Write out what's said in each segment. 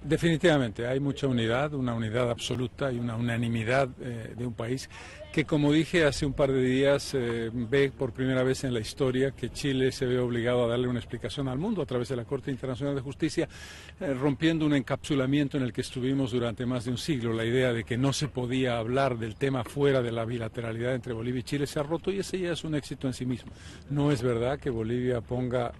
Definitivamente, hay mucha unidad, una unidad absoluta y una unanimidad de un país que, como dije hace un par de días, ve por primera vez en la historia que Chile se ve obligado a darle una explicación al mundo a través de la Corte Internacional de Justicia, rompiendo un encapsulamiento en el que estuvimos durante más de un siglo. La idea de que no se podía hablar del tema fuera de la bilateralidad entre Bolivia y Chile se ha roto y ese ya es un éxito en sí mismo. No es verdad que Bolivia ponga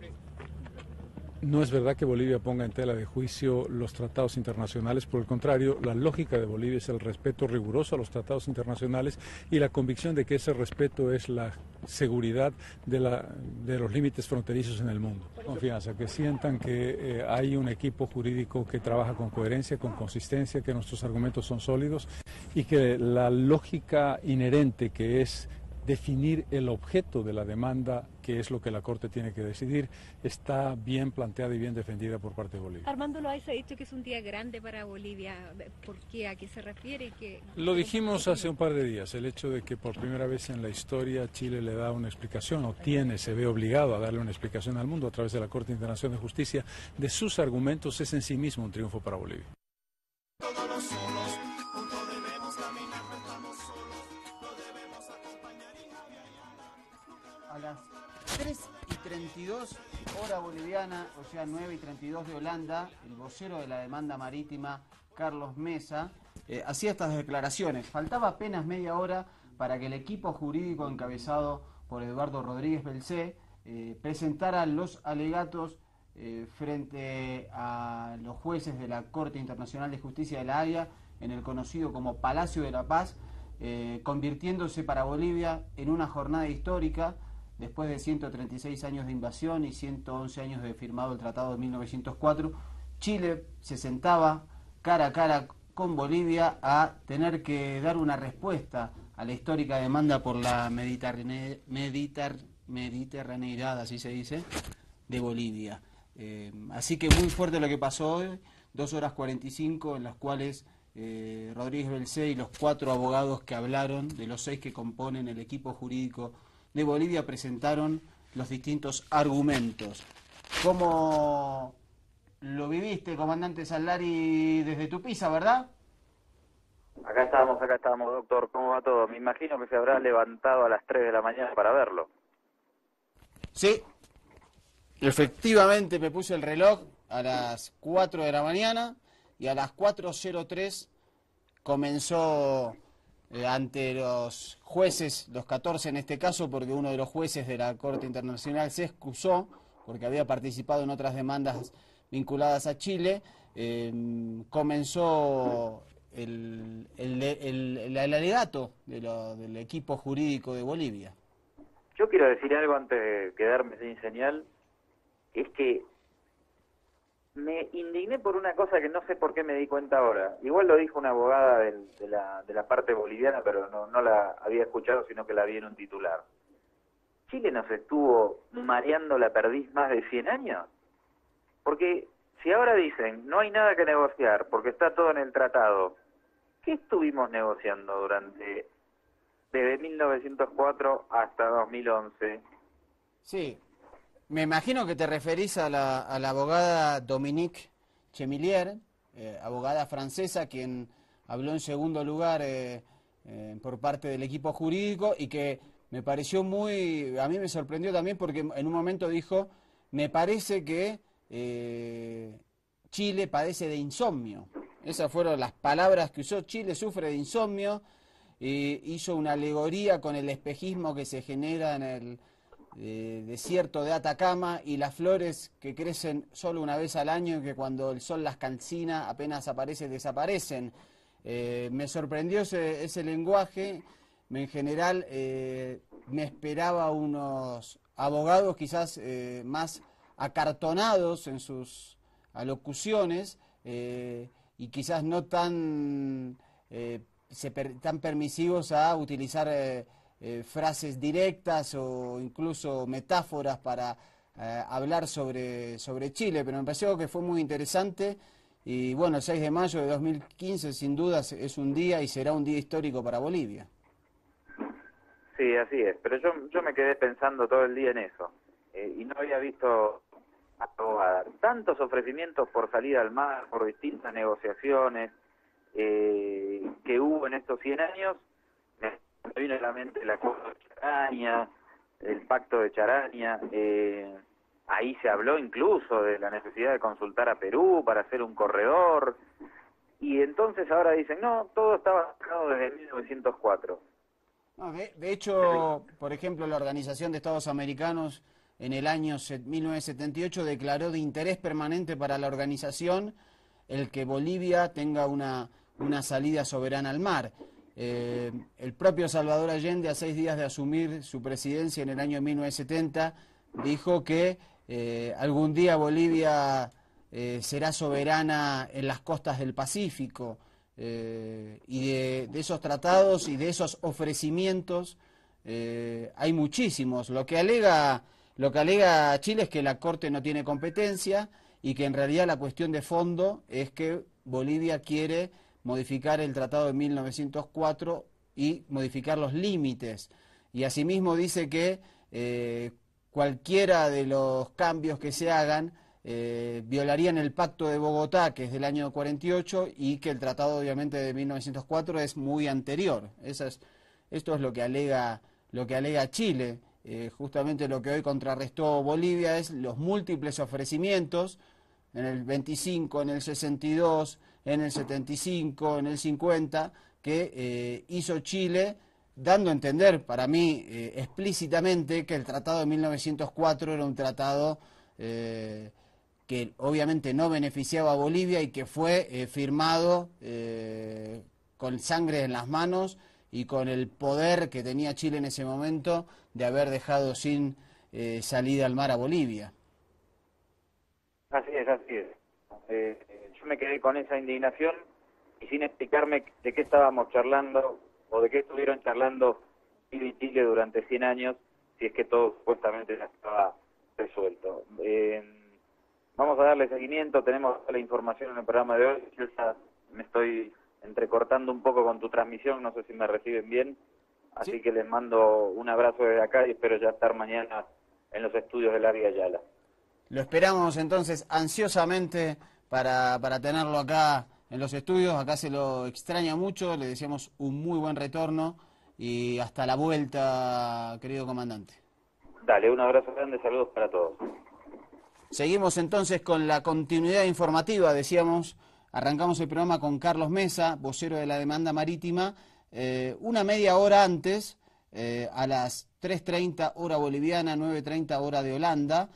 en tela de juicio los tratados internacionales, por el contrario, la lógica de Bolivia es el respeto riguroso a los tratados internacionales y la convicción de que ese respeto es la seguridad de los límites fronterizos en el mundo. Confianza, que sientan que hay un equipo jurídico que trabaja con coherencia, con consistencia, que nuestros argumentos son sólidos y que la lógica inherente que es definir el objeto de la demanda, que es lo que la Corte tiene que decidir, está bien planteada y bien defendida por parte de Bolivia. Armando Loaiza ha dicho que es un día grande para Bolivia. ¿Por qué? ¿A qué se refiere? Lo dijimos hace un par de días, el hecho de que por primera vez en la historia Chile le da una explicación, se ve obligado a darle una explicación al mundo a través de la Corte Internacional de Justicia de sus argumentos, es en sí mismo un triunfo para Bolivia. A las 3:32 hora boliviana, o sea 9:32 de Holanda, el vocero de la demanda marítima, Carlos Mesa, hacía estas declaraciones. Faltaba apenas media hora para que el equipo jurídico encabezado por Eduardo Rodríguez Belcé presentara los alegatos frente a los jueces de la Corte Internacional de Justicia de La Haya en el conocido como Palacio de la Paz, convirtiéndose para Bolivia en una jornada histórica. Después de 136 años de invasión y 111 años de firmado el Tratado de 1904, Chile se sentaba cara a cara con Bolivia a tener que dar una respuesta a la histórica demanda por la mediterraneidad, así se dice, de Bolivia. Así que muy fuerte lo que pasó hoy, 2 horas 45 en las cuales Rodríguez Belcé y los 4 abogados que hablaron, de los 6 que componen el equipo jurídico de Bolivia, presentaron los distintos argumentos. ¿Cómo lo viviste, comandante Sallari, desde tu pieza, verdad? Acá estamos, doctor. ¿Cómo va todo? Me imagino que se habrá levantado a las 3 de la mañana para verlo. Sí, efectivamente me puse el reloj a las 4 de la mañana y a las 4:03 comenzó ante los jueces, los 14 en este caso, porque uno de los jueces de la Corte Internacional se excusó porque había participado en otras demandas vinculadas a Chile, comenzó el alegato del equipo jurídico de Bolivia. Yo quiero decir algo antes de quedarme sin señal, es que me indigné por una cosa que no sé por qué me di cuenta ahora. Igual lo dijo una abogada de la parte boliviana, pero no la había escuchado, sino que la vi en un titular. ¿Chile nos estuvo mareando la perdiz más de 100 años? Porque si ahora dicen, no hay nada que negociar, porque está todo en el tratado, ¿qué estuvimos negociando desde 1904 hasta 2011? Sí. Me imagino que te referís a la abogada Dominique Chemillier, abogada francesa, quien habló en segundo lugar por parte del equipo jurídico y que me pareció a mí me sorprendió también porque en un momento dijo, me parece que Chile padece de insomnio. Esas fueron las palabras que usó. Chile sufre de insomnio, hizo una alegoría con el espejismo que se genera en el desierto de Atacama y las flores que crecen solo una vez al año y que cuando el sol las calcina apenas desaparecen. Me sorprendió ese lenguaje. En general me esperaba unos abogados quizás más acartonados en sus alocuciones y quizás no tan permisivos a utilizar frases directas o incluso metáforas para hablar sobre Chile, pero me pareció que fue muy interesante y bueno, el 6 de mayo de 2015 sin duda es un día y será un día histórico para Bolivia. Sí, así es, pero yo me quedé pensando todo el día en eso y no había visto abogada. Tantos ofrecimientos por salir al mar, por distintas negociaciones que hubo en estos 100 años, me vino a la mente el acuerdo de Charaña, el pacto de Charaña, ahí se habló incluso de la necesidad de consultar a Perú para hacer un corredor, y entonces ahora dicen, no, todo estaba fijado desde 1904. No, de hecho, por ejemplo, la Organización de Estados Americanos en el año 1978 declaró de interés permanente para la organización el que Bolivia tenga una salida soberana al mar. El propio Salvador Allende, a 6 días de asumir su presidencia en el año 1970, dijo que algún día Bolivia será soberana en las costas del Pacífico, y de esos tratados y de esos ofrecimientos hay muchísimos. Lo que alega Chile es que la Corte no tiene competencia y que en realidad la cuestión de fondo es que Bolivia quiere modificar el Tratado de 1904 y modificar los límites. Y asimismo dice que cualquiera de los cambios que se hagan violarían el Pacto de Bogotá, que es del año 48, y que el Tratado obviamente de 1904 es muy anterior. Esto es lo que alega Chile. Justamente lo que hoy contrarrestó Bolivia es los múltiples ofrecimientos en el 25, en el 62, en el 75, en el 50, que hizo Chile, dando a entender, para mí, explícitamente, que el Tratado de 1904 era un tratado que obviamente no beneficiaba a Bolivia y que fue firmado con sangre en las manos y con el poder que tenía Chile en ese momento de haber dejado sin salida al mar a Bolivia. Así es, así es. Yo me quedé con esa indignación y sin explicarme de qué estábamos charlando o de qué estuvieron charlando Chile y Chile durante 100 años, si es que todo supuestamente ya estaba resuelto. Vamos a darle seguimiento, tenemos la información en el programa de hoy. Yo ya me estoy entrecortando un poco con tu transmisión, no sé si me reciben bien, así Sí. que les mando un abrazo desde acá y espero ya estar mañana en los estudios de Larga Ayala. Lo esperamos entonces ansiosamente para tenerlo acá en los estudios. Acá se lo extraña mucho, le deseamos un muy buen retorno y hasta la vuelta, querido comandante. Dale, un abrazo grande, saludos para todos. Seguimos entonces con la continuidad informativa, decíamos, arrancamos el programa con Carlos Mesa, vocero de la demanda marítima, una media hora antes, a las 3:30 hora boliviana, 9:30 hora de Holanda,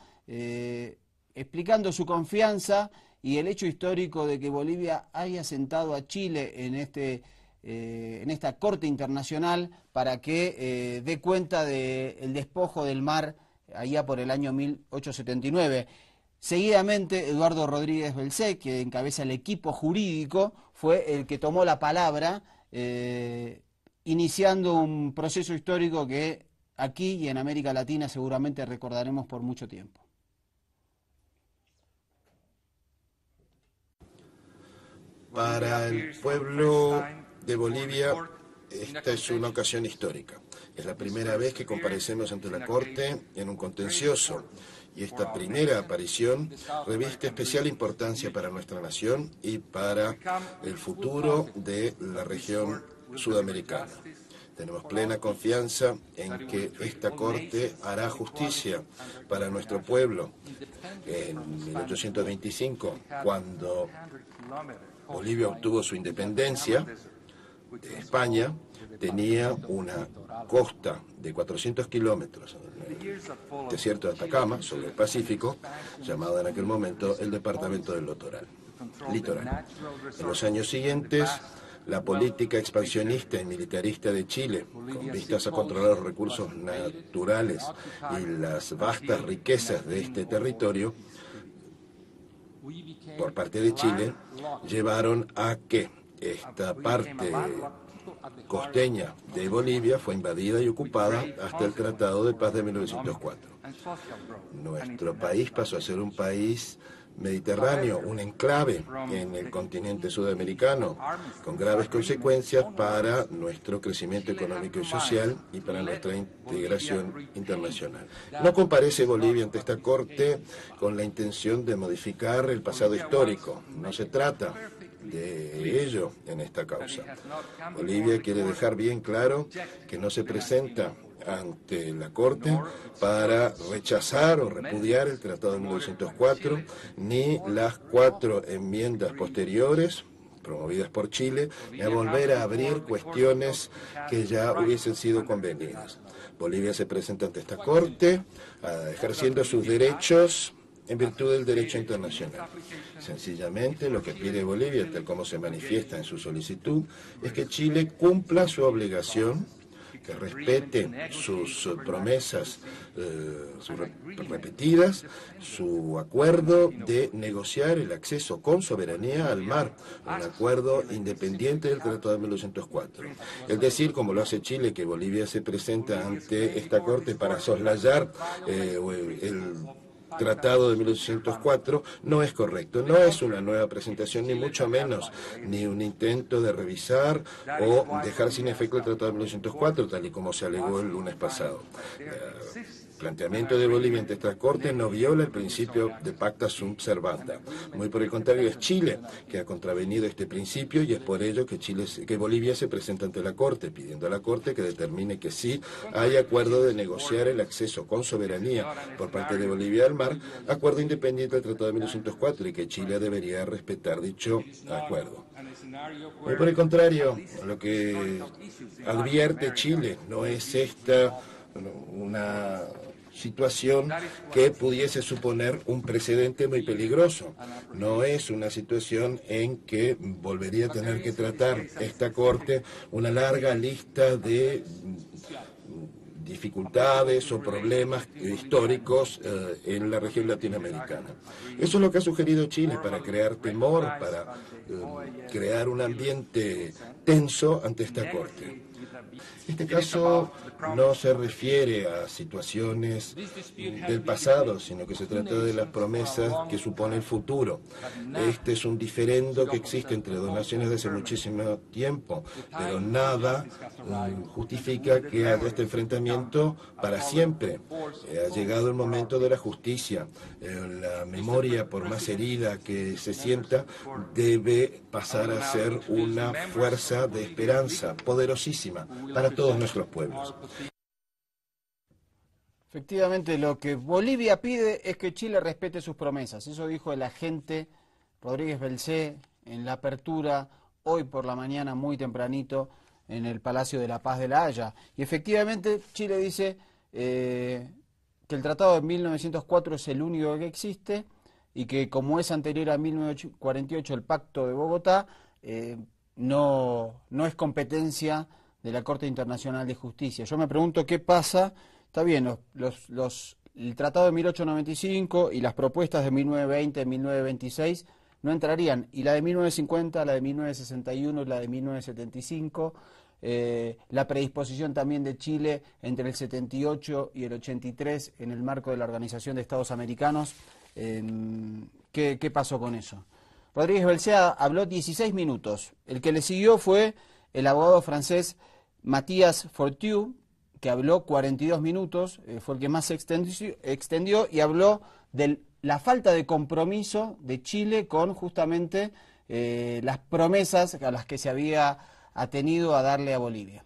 explicando su confianza y el hecho histórico de que Bolivia haya sentado a Chile en esta Corte Internacional para que dé cuenta del despojo del mar allá por el año 1879. Seguidamente, Eduardo Rodríguez Belcé, que encabeza el equipo jurídico, fue el que tomó la palabra, iniciando un proceso histórico que aquí y en América Latina seguramente recordaremos por mucho tiempo. Para el pueblo de Bolivia, esta es una ocasión histórica. Es la primera vez que comparecemos ante la Corte en un contencioso, y esta primera aparición reviste especial importancia para nuestra nación y para el futuro de la región sudamericana. Tenemos plena confianza en que esta Corte hará justicia para nuestro pueblo. En 1825, cuando Bolivia obtuvo su independencia de España, tenía una costa de 400 kilómetros, el desierto de Atacama, sobre el Pacífico, llamado en aquel momento el Departamento del Litoral. En los años siguientes, la política expansionista y militarista de Chile, con vistas a controlar los recursos naturales y las vastas riquezas de este territorio, por parte de Chile, llevaron a que esta parte costeña de Bolivia fue invadida y ocupada hasta el Tratado de Paz de 1904. Nuestro país pasó a ser un país Mediterráneo, un enclave en el continente sudamericano, con graves consecuencias para nuestro crecimiento económico y social y para nuestra integración internacional. No comparece Bolivia ante esta Corte con la intención de modificar el pasado histórico. No se trata de ello en esta causa. Bolivia quiere dejar bien claro que no se presenta ante la Corte para rechazar o repudiar el Tratado de 1904, ni las 4 enmiendas posteriores promovidas por Chile, ni a volver a abrir cuestiones que ya hubiesen sido convenidas. Bolivia se presenta ante esta Corte ejerciendo sus derechos en virtud del derecho internacional. Sencillamente, lo que pide Bolivia, tal como se manifiesta en su solicitud, es que Chile cumpla su obligación, que respete sus promesas repetidas, su acuerdo de negociar el acceso con soberanía al mar, un acuerdo independiente del Tratado de 1904. Es decir, como lo hace Chile, que Bolivia se presenta ante esta Corte para soslayar el Tratado de 1804, no es correcto. No es una nueva presentación, ni mucho menos, ni un intento de revisar o dejar sin efecto el Tratado de 1904, tal y como se alegó el lunes pasado. El planteamiento de Bolivia ante esta Corte no viola el principio de pacta sunt servanda. Muy por el contrario, es Chile que ha contravenido este principio, y es por ello que Bolivia se presenta ante la Corte, pidiendo a la Corte que determine que sí hay acuerdo de negociar el acceso con soberanía por parte de Bolivia al mar, acuerdo independiente del Tratado de 1904, y que Chile debería respetar dicho acuerdo. Muy por el contrario, lo que advierte Chile no es esta una situación que pudiese suponer un precedente muy peligroso. No es una situación en que volvería a tener que tratar esta Corte una larga lista de dificultades o problemas históricos en la región latinoamericana. Eso es lo que ha sugerido Chile para crear temor, para crear un ambiente tenso ante esta Corte. Este caso no se refiere a situaciones del pasado, sino que se trata de las promesas que supone el futuro. Este es un diferendo que existe entre dos naciones desde muchísimo tiempo, pero nada justifica que haya este enfrentamiento para siempre. Ha llegado el momento de la justicia. La memoria, por más herida que se sienta, debe pasar a ser una fuerza de esperanza poderosísima para todos nuestros pueblos. Efectivamente, lo que Bolivia pide es que Chile respete sus promesas. Eso dijo el agente Rodríguez Belcé en la apertura hoy por la mañana, muy tempranito, en el Palacio de la Paz de La Haya. Y efectivamente Chile dice que el Tratado de 1904 es el único que existe, y que como es anterior a 1948 el Pacto de Bogotá, no es competencia de la Corte Internacional de Justicia. Yo me pregunto qué pasa. Está bien, el Tratado de 1895 y las propuestas de 1920, 1926 no entrarían, y la de 1950, la de 1961 y la de 1975, la predisposición también de Chile entre el 78 y el 83 en el marco de la Organización de Estados Americanos. ¿Qué pasó con eso? Rodríguez Belcé habló 16 minutos. El que le siguió fue el abogado francés Matías Fortieu, que habló 42 minutos, fue el que más se extendió, y habló de la falta de compromiso de Chile con justamente las promesas a las que se había atenido a darle a Bolivia.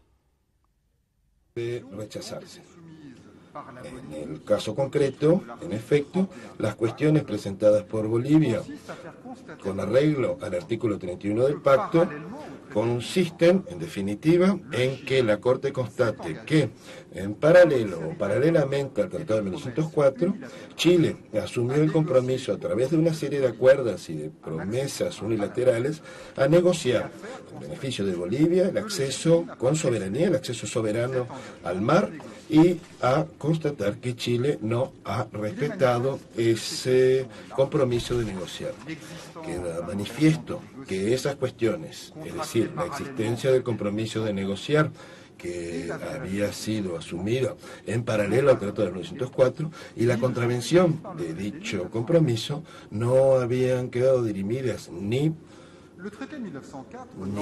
De rechazarse. En el caso concreto, en efecto, las cuestiones presentadas por Bolivia con arreglo al artículo 31 del pacto consisten, en definitiva, en que la Corte constate que, en paralelo o paralelamente al Tratado de 1904, Chile asumió el compromiso a través de una serie de acuerdos y de promesas unilaterales a negociar, en beneficio de Bolivia, el acceso con soberanía, el acceso soberano al mar, y a constatar que Chile no ha respetado ese compromiso de negociar. Queda manifiesto que esas cuestiones, es decir, la existencia del compromiso de negociar que había sido asumido en paralelo al Tratado de 1904, y la contravención de dicho compromiso no habían quedado dirimidas ni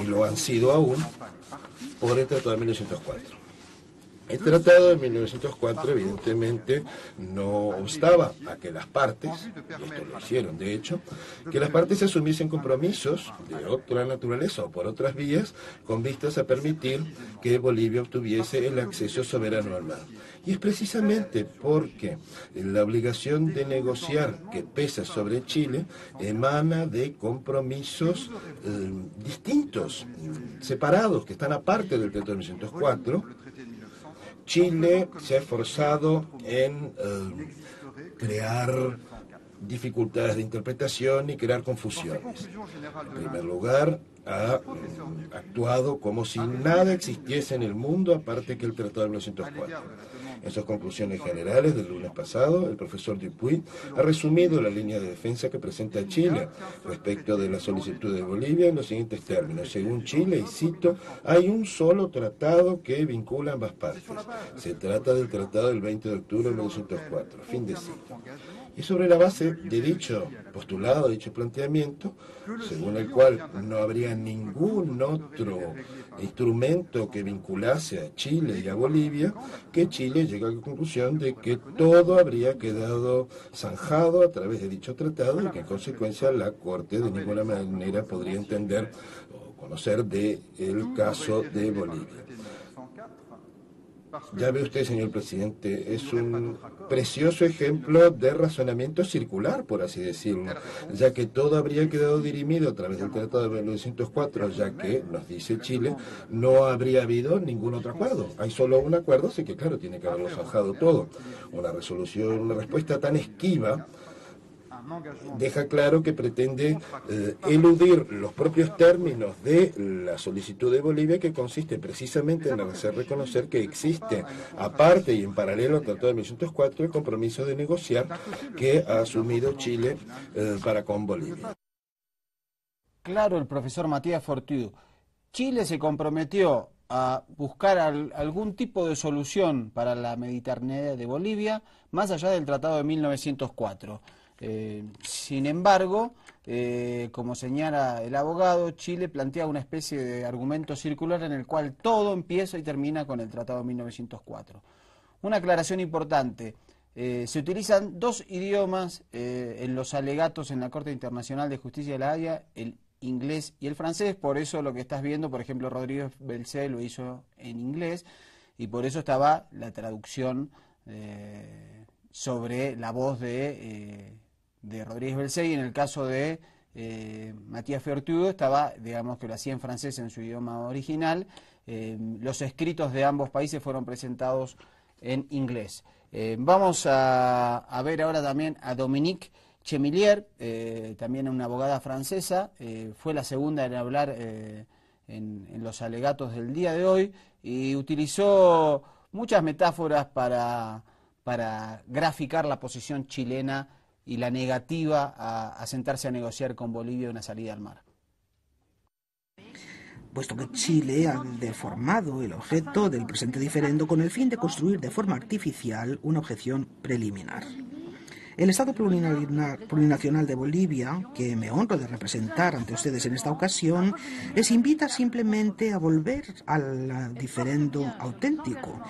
lo han sido aún por el Tratado de 1904. El Tratado de 1904 evidentemente no obstaba a que las partes, y esto lo hicieron de hecho, que las partes asumiesen compromisos de otra naturaleza o por otras vías con vistas a permitir que Bolivia obtuviese el acceso soberano al mar. Y es precisamente porque la obligación de negociar que pesa sobre Chile emana de compromisos distintos, separados, que están aparte del Tratado de 1904. Chile se ha esforzado en crear dificultades de interpretación y crear confusiones. En primer lugar, ha actuado como si nada existiese en el mundo aparte que el Tratado de 1904. En sus conclusiones generales del lunes pasado, el profesor Dupuy ha resumido la línea de defensa que presenta Chile respecto de la solicitud de Bolivia en los siguientes términos. Según Chile, y cito, hay un solo tratado que vincula ambas partes. Se trata del Tratado del 20 de octubre de 1904. Fin de cita. Y sobre la base de dicho postulado, dicho planteamiento, según el cual no habría ningún otro instrumento que vinculase a Chile y a Bolivia, que Chile llega a la conclusión de que todo habría quedado zanjado a través de dicho tratado y que en consecuencia la Corte de ninguna manera podría entender o conocer del caso de Bolivia. Ya ve usted, señor presidente, es un precioso ejemplo de razonamiento circular, por así decirlo, ya que todo habría quedado dirimido a través del Tratado de 1904, ya que, nos dice Chile, no habría habido ningún otro acuerdo. Hay solo un acuerdo, así que claro, tiene que haberlo zanjado todo. Una resolución, una respuesta tan esquiva deja claro que pretende eludir los propios términos de la solicitud de Bolivia, que consiste precisamente en hacer reconocer que existe, aparte y en paralelo al Tratado de 1904, el compromiso de negociar que ha asumido Chile para con Bolivia. Claro, el profesor Matías Fortudo. Chile se comprometió a buscar algún tipo de solución para la Mediterránea de Bolivia, más allá del Tratado de 1904. Sin embargo, como señala el abogado, Chile plantea una especie de argumento circular en el cual todo empieza y termina con el Tratado de 1904. Una aclaración importante, se utilizan dos idiomas en los alegatos en la Corte Internacional de Justicia de La Haya, el inglés y el francés, por eso lo que estás viendo, por ejemplo, Rodríguez Belcé lo hizo en inglés, y por eso estaba la traducción sobre la voz de Rodríguez Belcé, y en el caso de Matías Fortudo estaba, digamos, que lo hacía en francés en su idioma original. Los escritos de ambos países fueron presentados en inglés. Vamos a ver ahora también a Dominique Chemillier, también una abogada francesa, fue la segunda en hablar en los alegatos del día de hoy, y utilizó muchas metáforas para graficar la posición chilena y la negativa a sentarse a negociar con Bolivia una salida al mar. Puesto que Chile ha deformado el objeto del presente diferendo con el fin de construir de forma artificial una objeción preliminar. El Estado Plurinacional de Bolivia, que me honro de representar ante ustedes en esta ocasión, les invita simplemente a volver al diferendo auténtico.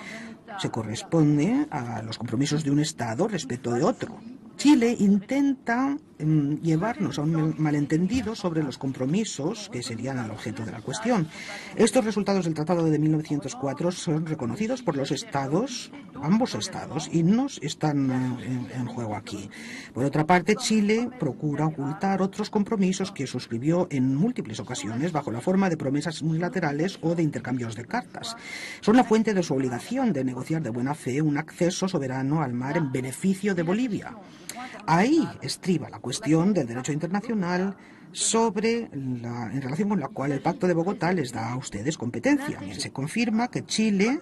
Se corresponde a los compromisos de un Estado respecto de otro. Chile intenta llevarnos a un malentendido sobre los compromisos que serían el objeto de la cuestión. Estos resultados del Tratado de 1904 son reconocidos por los Estados, ambos Estados, y no están en juego aquí. Por otra parte, Chile procura ocultar otros compromisos que suscribió en múltiples ocasiones bajo la forma de promesas unilaterales o de intercambios de cartas. Son la fuente de su obligación de negociar de buena fe un acceso soberano al mar en beneficio de Bolivia. Ahí estriba la cuestión del derecho internacional en relación con la cual el Pacto de Bogotá les da a ustedes competencia. Bien, se confirma que Chile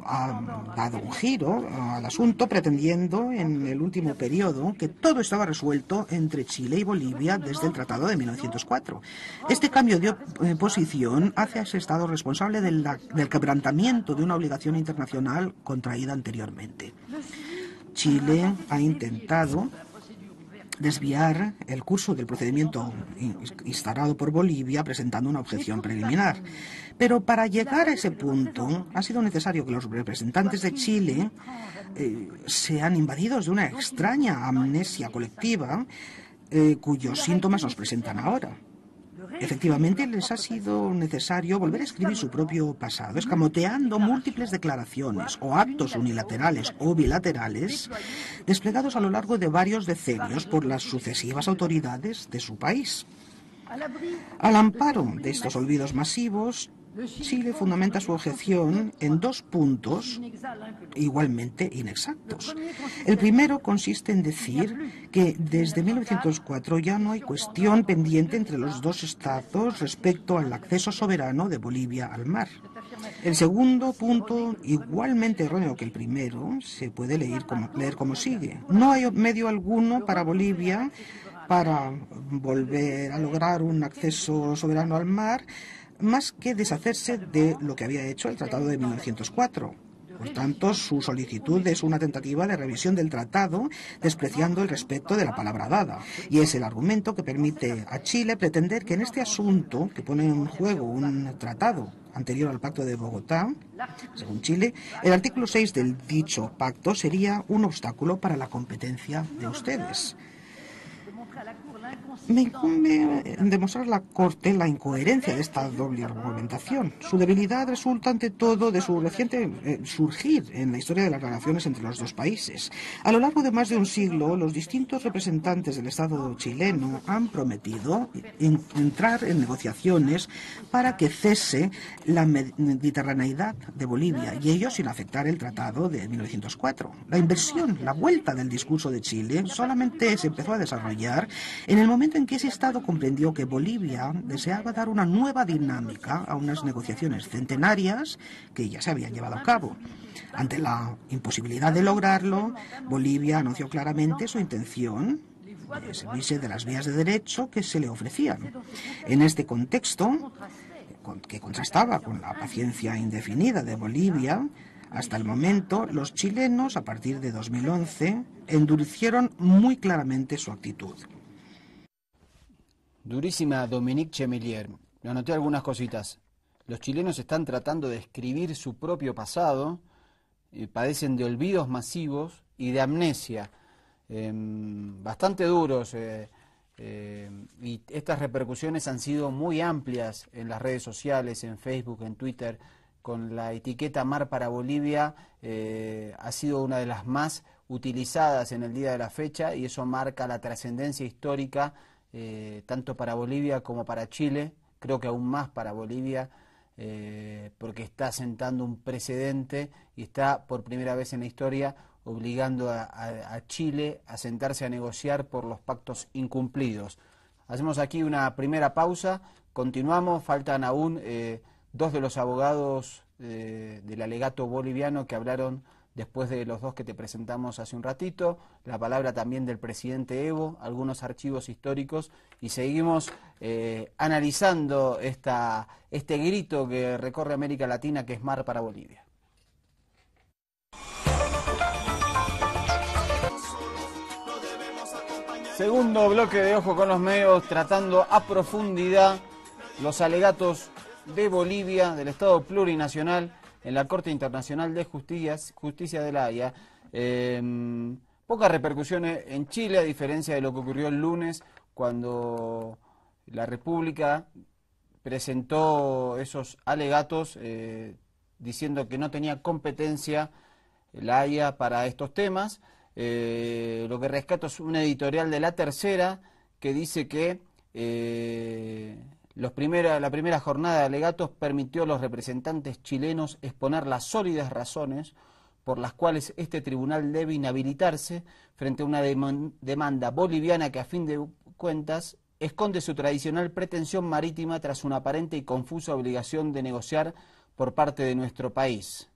ha dado un giro al asunto, pretendiendo en el último periodo que todo estaba resuelto entre Chile y Bolivia desde el Tratado de 1904. Este cambio de posición hace a ese Estado responsable del quebrantamiento de una obligación internacional contraída anteriormente. Chile ha intentado desviar el curso del procedimiento instaurado por Bolivia presentando una objeción preliminar. Pero para llegar a ese punto ha sido necesario que los representantes de Chile sean invadidos de una extraña amnesia colectiva cuyos síntomas nos presentan ahora. Efectivamente, les ha sido necesario volver a escribir su propio pasado, escamoteando múltiples declaraciones o actos unilaterales o bilaterales desplegados a lo largo de varios decenios por las sucesivas autoridades de su país. Al amparo de estos olvidos masivos, Chile fundamenta su objeción en 2 puntos igualmente inexactos. El primero consiste en decir que desde 1904 ya no hay cuestión pendiente entre los 2 estados respecto al acceso soberano de Bolivia al mar. El segundo punto, igualmente erróneo que el primero, se puede leer como sigue. No hay medio alguno para Bolivia para volver a lograr un acceso soberano al mar, más que deshacerse de lo que había hecho el Tratado de 1904. Por tanto, su solicitud es una tentativa de revisión del tratado, despreciando el respeto de la palabra dada. Y es el argumento que permite a Chile pretender que en este asunto, que pone en juego un tratado anterior al Pacto de Bogotá, según Chile, el artículo 6 del dicho pacto sería un obstáculo para la competencia de ustedes. Me incumbe demostrar a la Corte la incoherencia de esta doble argumentación. Su debilidad resulta ante todo de su reciente surgir en la historia de las relaciones entre los 2 países. A lo largo de más de un siglo, los distintos representantes del Estado chileno han prometido entrar en negociaciones para que cese la mediterraneidad de Bolivia, y ello sin afectar el Tratado de 1904. La inversión, la vuelta del discurso de Chile solamente se empezó a desarrollar en el momento en que ese Estado comprendió que Bolivia deseaba dar una nueva dinámica a unas negociaciones centenarias que ya se habían llevado a cabo. Ante la imposibilidad de lograrlo, Bolivia anunció claramente su intención de servirse de las vías de derecho que se le ofrecían. En este contexto, que contrastaba con la paciencia indefinida de Bolivia, hasta el momento, los chilenos, a partir de 2011, endurecieron muy claramente su actitud. Durísima Dominique Chemelier. Me anoté algunas cositas. Los chilenos están tratando de escribir su propio pasado, padecen de olvidos masivos y de amnesia, bastante duros, y estas repercusiones han sido muy amplias en las redes sociales, en Facebook, en Twitter, con la etiqueta Mar para Bolivia, ha sido una de las más utilizadas en el día de la fecha, y eso marca la trascendencia histórica tanto para Bolivia como para Chile, creo que aún más para Bolivia, porque está sentando un precedente y está por primera vez en la historia obligando a Chile a sentarse a negociar por los pactos incumplidos. Hacemos aquí una primera pausa, continuamos, faltan aún 2 de los abogados del alegato boliviano que hablaron después de los 2 que te presentamos hace un ratito, la palabra también del presidente Evo, algunos archivos históricos, y seguimos analizando este grito que recorre América Latina, que es Mar para Bolivia. Segundo bloque de Ojo con los Medios, tratando a profundidad los alegatos de Bolivia, del Estado plurinacional, en la Corte Internacional de Justicia de La Haya. Pocas repercusiones en Chile, a diferencia de lo que ocurrió el lunes, cuando la República presentó esos alegatos diciendo que no tenía competencia La Haya para estos temas. Lo que rescato es un editorial de La Tercera que dice que la primera jornada de alegatos permitió a los representantes chilenos exponer las sólidas razones por las cuales este tribunal debe inhabilitarse frente a una demanda boliviana que, a fin de cuentas, esconde su tradicional pretensión marítima tras una aparente y confusa obligación de negociar por parte de nuestro país.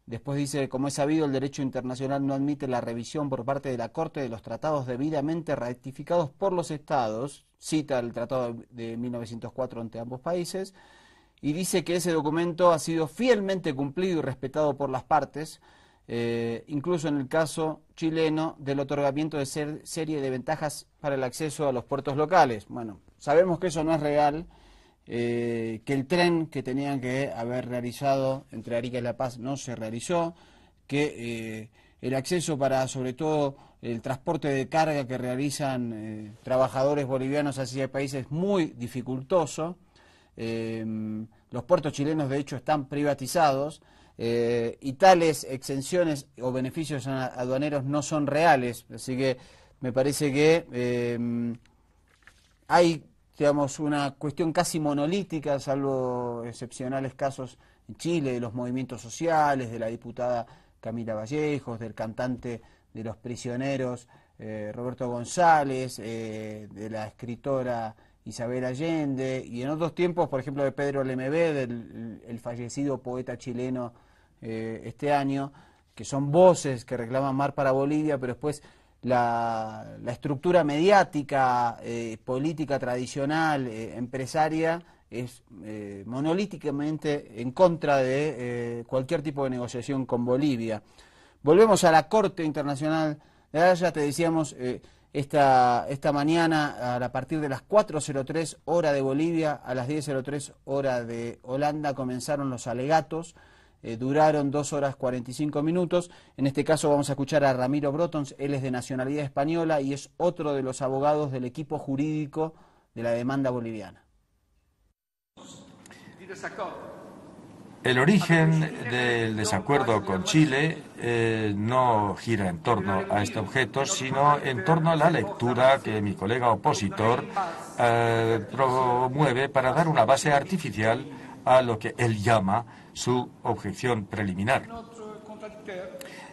Después dice, como es sabido, el derecho internacional no admite la revisión por parte de la Corte de los tratados debidamente ratificados por los estados, cita el tratado de 1904 entre ambos países, y dice que ese documento ha sido fielmente cumplido y respetado por las partes, incluso en el caso chileno del otorgamiento de serie de ventajas para el acceso a los puertos locales. Bueno, sabemos que eso no es real, que el tren que tenían que haber realizado entre Arica y La Paz no se realizó, que el acceso para sobre todo el transporte de carga que realizan trabajadores bolivianos hacia el país es muy dificultoso. Los puertos chilenos de hecho están privatizados y tales exenciones o beneficios aduaneros no son reales, así que me parece que hay, digamos, una cuestión casi monolítica, salvo excepcionales casos en Chile, de los movimientos sociales, de la diputada Camila Vallejos, del cantante de Los Prisioneros, Roberto González, de la escritora Isabel Allende, y en otros tiempos, por ejemplo, de Pedro Lemebel, el fallecido poeta chileno este año, que son voces que reclaman mar para Bolivia, pero después la estructura mediática, política tradicional, empresaria, es monolíticamente en contra de cualquier tipo de negociación con Bolivia. Volvemos a la Corte Internacional de La Haya, te decíamos, esta mañana a partir de las 4:03 hora de Bolivia, a las 10:03 hora de Holanda, comenzaron los alegatos. Duraron 2 horas 45 minutos. En este caso vamos a escuchar a Ramiro Brotons, él es de nacionalidad española y es otro de los abogados del equipo jurídico de la demanda boliviana. El origen del desacuerdo con Chile no gira en torno a este objeto, sino en torno a la lectura que mi colega opositor promueve para dar una base artificial a lo que él llama su objeción preliminar.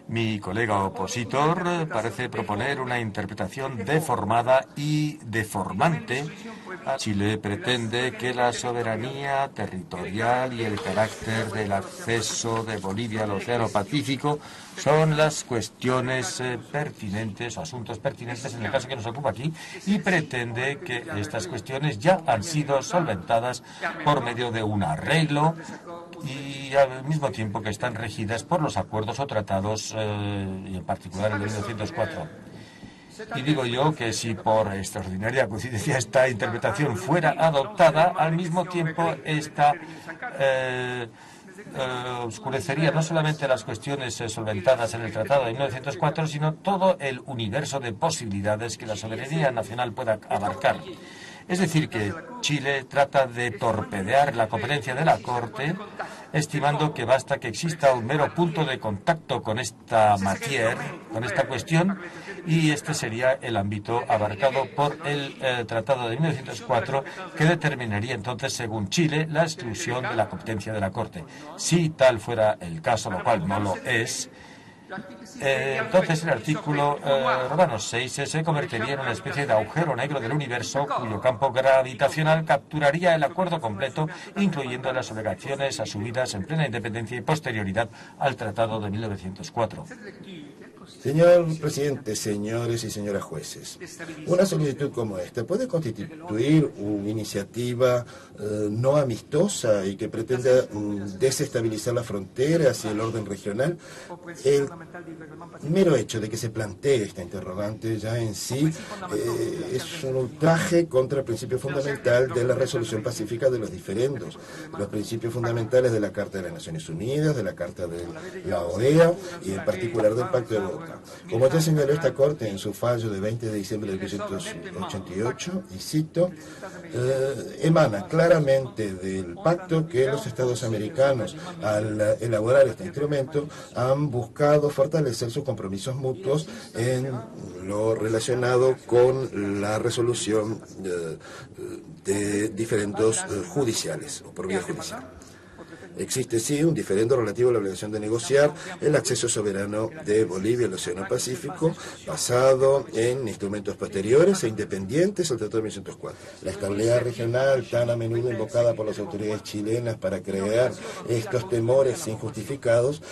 Mi colega opositor parece proponer una interpretación deformada y deformante. Chile pretende que la soberanía territorial y el carácter del acceso de Bolivia al Océano Pacífico son las cuestiones pertinentes o asuntos pertinentes en el caso que nos ocupa aquí, y pretende que estas cuestiones ya han sido solventadas por medio de un arreglo y al mismo tiempo que están regidas por los acuerdos o tratados, y en particular el de 1904. Y digo yo que si por extraordinaria coincidencia esta interpretación fuera adoptada, al mismo tiempo esta oscurecería no solamente las cuestiones solventadas en el Tratado de 1904, sino todo el universo de posibilidades que la soberanía nacional pueda abarcar. Es decir, que Chile trata de torpedear la competencia de la Corte, estimando que basta que exista un mero punto de contacto con esta matière, con esta cuestión, y este sería el ámbito abarcado por el Tratado de 1904, que determinaría entonces, según Chile, la exclusión de la competencia de la Corte. Si tal fuera el caso, lo cual no lo es, entonces el artículo romano 6 se convertiría en una especie de agujero negro del universo cuyo campo gravitacional capturaría el acuerdo completo, incluyendo las obligaciones asumidas en plena independencia y posterioridad al Tratado de 1904. Señor presidente, señores y señoras jueces, una solicitud como esta puede constituir una iniciativa no amistosa y que pretenda desestabilizar las fronteras y el orden regional. El mero hecho de que se plantee esta interrogante ya en sí es un ultraje contra el principio fundamental de la resolución pacífica de los diferendos, los principios fundamentales de la Carta de las Naciones Unidas, de la Carta de la OEA y en particular del Pacto de Bogotá. Como ya señaló esta Corte en su fallo de 20 de diciembre de 1988, y cito, emana claramente del pacto que los Estados americanos, al elaborar este instrumento, han buscado fortalecer sus compromisos mutuos en lo relacionado con la resolución de diferendos judiciales o por vía judicial. Existe sí un diferendo relativo a la obligación de negociar el acceso soberano de Bolivia al Océano Pacífico, basado en instrumentos posteriores e independientes al Tratado de 1904. La estabilidad regional, tan a menudo invocada por las autoridades chilenas para crear estos temores injustificados,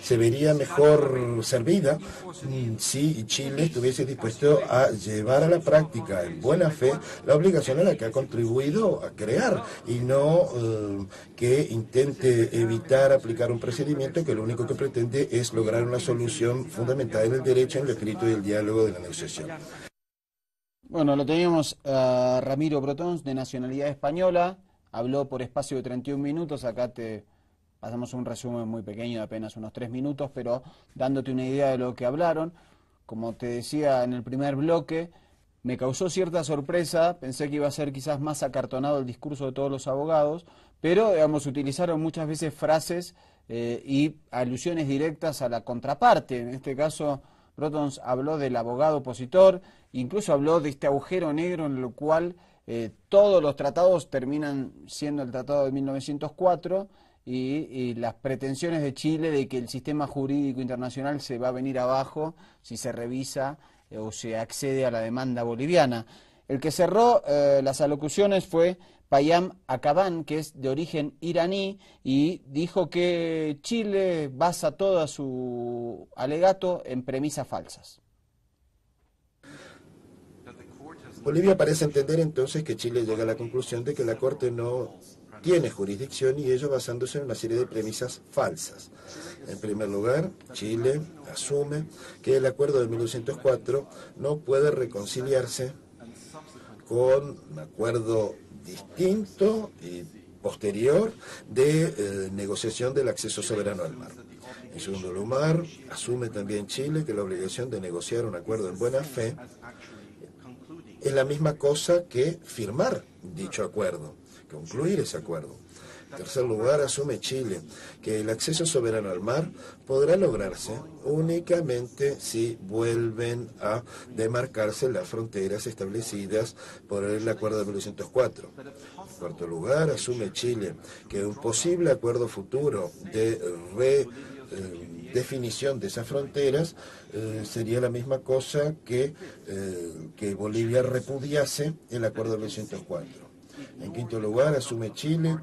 se vería mejor servida si Chile estuviese dispuesto a llevar a la práctica en buena fe la obligación a la que ha contribuido a crear, y no que intente evitar aplicar un procedimiento que lo único que pretende es lograr una solución fundamentada en el derecho, en el espíritu y el diálogo de la negociación. Bueno, lo teníamos a Ramiro Brotons, de nacionalidad española, habló por espacio de 31 minutos, acá te pasamos un resumen muy pequeño de apenas unos 3 minutos, pero dándote una idea de lo que hablaron. Como te decía en el primer bloque, me causó cierta sorpresa, pensé que iba a ser quizás más acartonado el discurso de todos los abogados, pero digamos, utilizaron muchas veces frases y alusiones directas a la contraparte. En este caso, Brotons habló del abogado opositor, incluso habló de este agujero negro en el cual todos los tratados terminan siendo el Tratado de 1904 y las pretensiones de Chile de que el sistema jurídico internacional se va a venir abajo si se revisa o se accede a la demanda boliviana. El que cerró las alocuciones fue Payam Akhavan, que es de origen iraní, y dijo que Chile basa todo su alegato en premisas falsas. Bolivia parece entender entonces que Chile llega a la conclusión de que la Corte no tiene jurisdicción, y ello basándose en una serie de premisas falsas. En primer lugar, Chile asume que el acuerdo de 1904 no puede reconciliarse con un acuerdo distinto y posterior de negociación del acceso soberano al mar. En segundo lugar, asume también Chile que la obligación de negociar un acuerdo en buena fe es la misma cosa que firmar dicho acuerdo, concluir ese acuerdo. En tercer lugar, asume Chile que el acceso soberano al mar podrá lograrse únicamente si vuelven a demarcarse las fronteras establecidas por el acuerdo de 1904. En cuarto lugar, asume Chile que un posible acuerdo futuro de definición de esas fronteras sería la misma cosa que Bolivia repudiase el acuerdo de 1904. En quinto lugar, asume Chile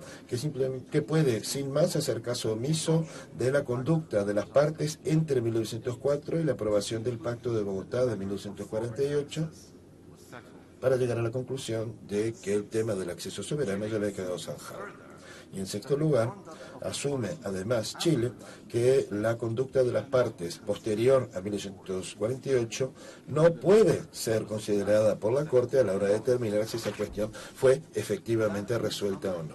que puede, sin más, hacer caso omiso de la conducta de las partes entre 1904 y la aprobación del Pacto de Bogotá de 1948, para llegar a la conclusión de que el tema del acceso soberano ya le ha quedado zanjado. Y en sexto lugar, asume además Chile que la conducta de las partes posterior a 1948 no puede ser considerada por la Corte a la hora de determinar si esa cuestión fue efectivamente resuelta o no.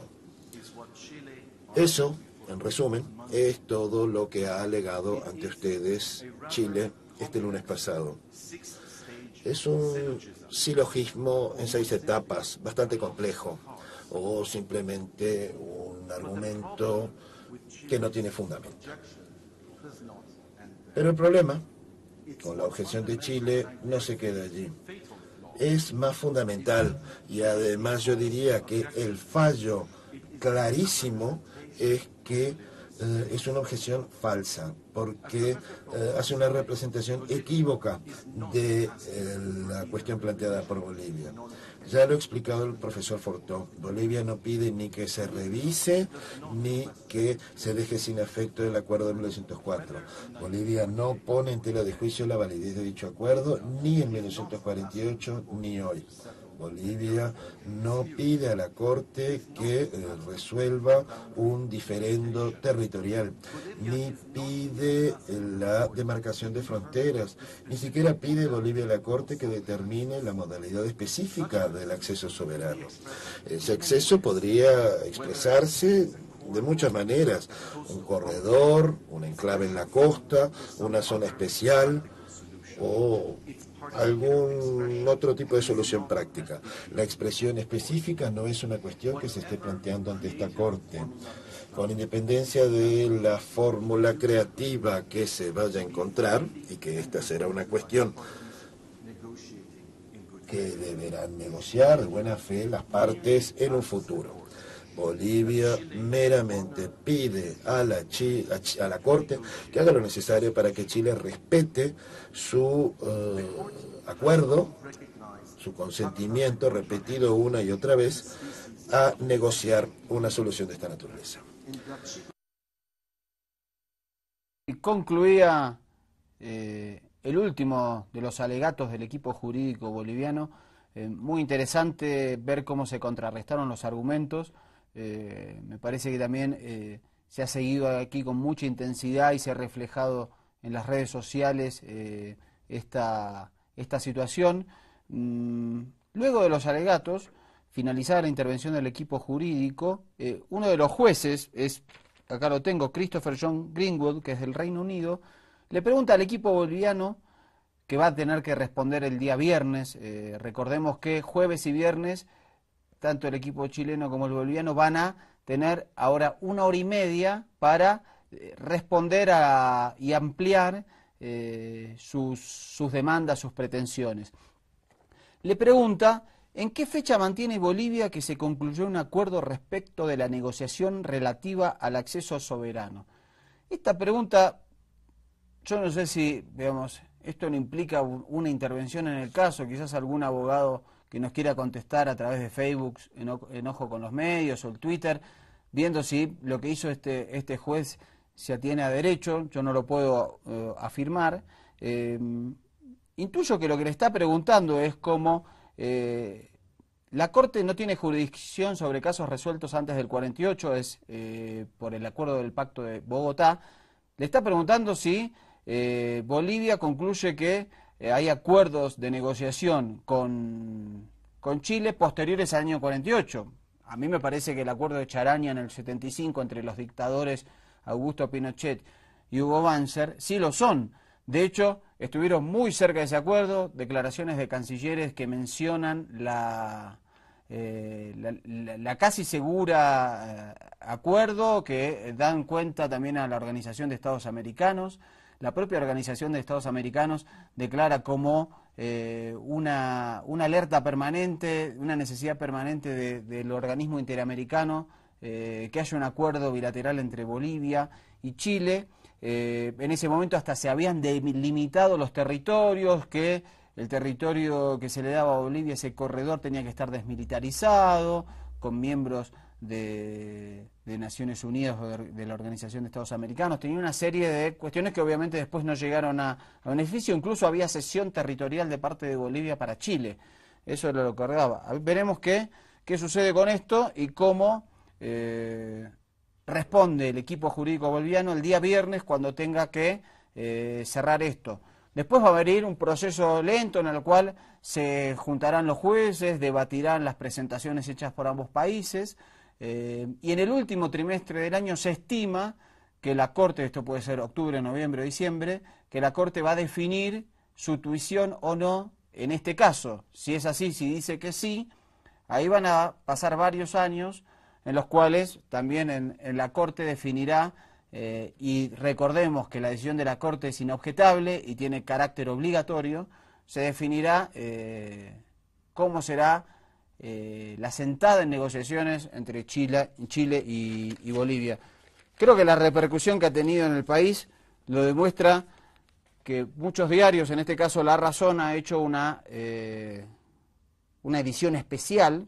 Eso, en resumen, es todo lo que ha alegado ante ustedes Chile este lunes pasado. Es un silogismo en 6 etapas, bastante complejo, o simplemente un argumento que no tiene fundamento. Pero el problema con la objeción de Chile no se queda allí. Es más fundamental, y además yo diría que el fallo clarísimo es que es una objeción falsa, porque hace una representación equívoca de la cuestión planteada por Bolivia. Ya lo ha explicado el profesor Fortó. Bolivia no pide ni que se revise ni que se deje sin efecto el acuerdo de 1904. Bolivia no pone en tela de juicio la validez de dicho acuerdo, ni en 1948 ni hoy. Bolivia no pide a la Corte que resuelva un diferendo territorial, ni pide la demarcación de fronteras, ni siquiera pide Bolivia a la Corte que determine la modalidad específica del acceso soberano. Ese acceso podría expresarse de muchas maneras: un corredor, un enclave en la costa, una zona especial o algún otro tipo de solución práctica. La expresión específica no es una cuestión que se esté planteando ante esta Corte. Con independencia de la fórmula creativa que se vaya a encontrar, y que esta será una cuestión que deberán negociar de buena fe las partes en un futuro. Bolivia meramente pide a la Corte que haga lo necesario para que Chile respete su acuerdo, su consentimiento repetido una y otra vez a negociar una solución de esta naturaleza. Y concluía el último de los alegatos del equipo jurídico boliviano. Muy interesante ver cómo se contrarrestaron los argumentos. Me parece que también se ha seguido aquí con mucha intensidad y se ha reflejado en las redes sociales esta situación. Luego de los alegatos, finalizada la intervención del equipo jurídico, uno de los jueces, acá lo tengo, Christopher John Greenwood, que es del Reino Unido, le pregunta al equipo boliviano, que va a tener que responder el día viernes. Recordemos que jueves y viernes, tanto el equipo chileno como el boliviano van a tener ahora 1 hora y media para responder y ampliar sus demandas, sus pretensiones. Le pregunta, ¿en qué fecha mantiene Bolivia que se concluyó un acuerdo respecto de la negociación relativa al acceso soberano? Esta pregunta, yo no sé si, digamos, esto no implica una intervención en el caso, quizás algún abogado que nos quiera contestar a través de Facebook, en Ojo con los Medios o el Twitter, viendo si lo que hizo este juez se atiene a derecho. Yo no lo puedo afirmar. Intuyo que lo que le está preguntando es cómo la Corte no tiene jurisdicción sobre casos resueltos antes del 48, es por el acuerdo del Pacto de Bogotá. Le está preguntando si Bolivia concluye que hay acuerdos de negociación con Chile posteriores al año 48. A mí me parece que el acuerdo de Charaña en el 75 entre los dictadores Augusto Pinochet y Hugo Banzer sí lo son. De hecho, estuvieron muy cerca de ese acuerdo, declaraciones de cancilleres que mencionan la casi segura acuerdo, que dan cuenta también a la Organización de Estados Americanos. La propia Organización de Estados Americanos declara como una alerta permanente, una necesidad permanente del organismo interamericano, que haya un acuerdo bilateral entre Bolivia y Chile. En ese momento hasta se habían delimitado los territorios, que el territorio que se le daba a Bolivia, ese corredor, tenía que estar desmilitarizado, con miembros de Naciones Unidas o de la Organización de Estados Americanos. Tenía una serie de cuestiones que obviamente después no llegaron a beneficio. Incluso había cesión territorial de parte de Bolivia para Chile. Eso era lo que recordaba. Veremos qué sucede con esto y cómo responde el equipo jurídico boliviano el día viernes cuando tenga que cerrar esto. Después va a venir un proceso lento en el cual se juntarán los jueces, debatirán las presentaciones hechas por ambos países, y en el último trimestre del año se estima que la Corte, esto puede ser octubre, noviembre o diciembre, que la Corte va a definir su tuición o no en este caso. Si es así, si dice que sí, ahí van a pasar varios años en los cuales también en la Corte definirá, y recordemos que la decisión de la Corte es inobjetable y tiene carácter obligatorio, se definirá cómo será la sentada en negociaciones entre Chile y Bolivia. Creo que la repercusión que ha tenido en el país lo demuestra, que muchos diarios, en este caso La Razón, ha hecho una edición especial,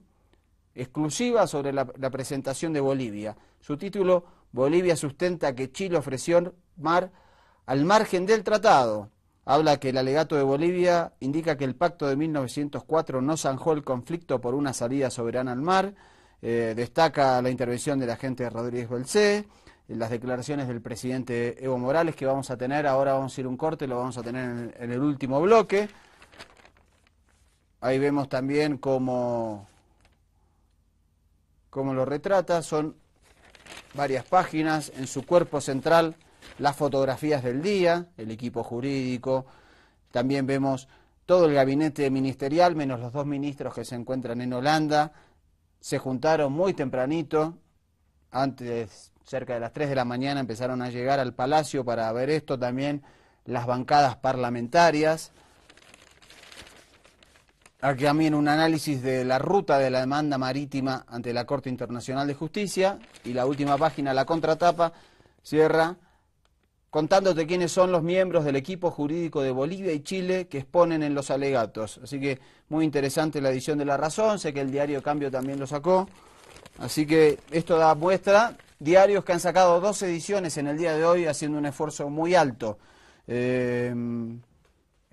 exclusiva, sobre la presentación de Bolivia. Su título: Bolivia sustenta que Chile ofreció mar al margen del tratado. Habla que el alegato de Bolivia indica que el pacto de 1904 no zanjó el conflicto por una salida soberana al mar. Destaca la intervención del agente Rodríguez Belcé, las declaraciones del presidente Evo Morales, que vamos a tener, ahora vamos a ir a un corte, lo vamos a tener en el último bloque. Ahí vemos también cómo lo retrata, son varias páginas, en su cuerpo central las fotografías del día, el equipo jurídico, también vemos todo el gabinete ministerial, menos los 2 ministros que se encuentran en Holanda. Se juntaron muy tempranito, antes, cerca de las 3 de la mañana, empezaron a llegar al Palacio para ver esto, también las bancadas parlamentarias. Aquí también un análisis de la ruta de la demanda marítima ante la Corte Internacional de Justicia. Y la última página, la contratapa, cierra contándote quiénes son los miembros del equipo jurídico de Bolivia y Chile que exponen en los alegatos. Así que muy interesante la edición de La Razón, sé que el diario Cambio también lo sacó. Así que esto da muestra, diarios que han sacado 2 ediciones en el día de hoy haciendo un esfuerzo muy alto.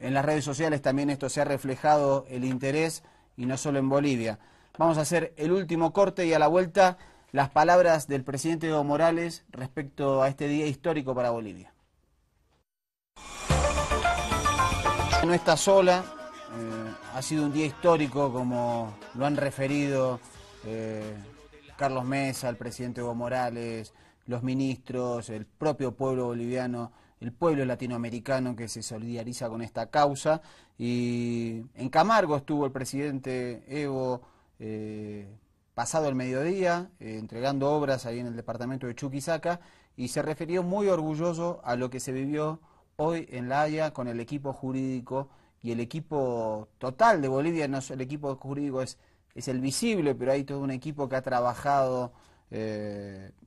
En las redes sociales también esto se ha reflejado el interés y no solo en Bolivia. Vamos a hacer el último corte y a la vuelta las palabras del presidente Evo Morales respecto a este día histórico para Bolivia. No está sola, ha sido un día histórico como lo han referido Carlos Mesa, el presidente Evo Morales, los ministros, el propio pueblo boliviano, el pueblo latinoamericano que se solidariza con esta causa. Y en Camargo estuvo el presidente Evo pasado el mediodía, entregando obras ahí en el departamento de Chuquisaca, y se refirió muy orgulloso a lo que se vivió hoy en La Haya con el equipo jurídico y el equipo total de Bolivia. No, el equipo jurídico es el visible, pero hay todo un equipo que ha trabajado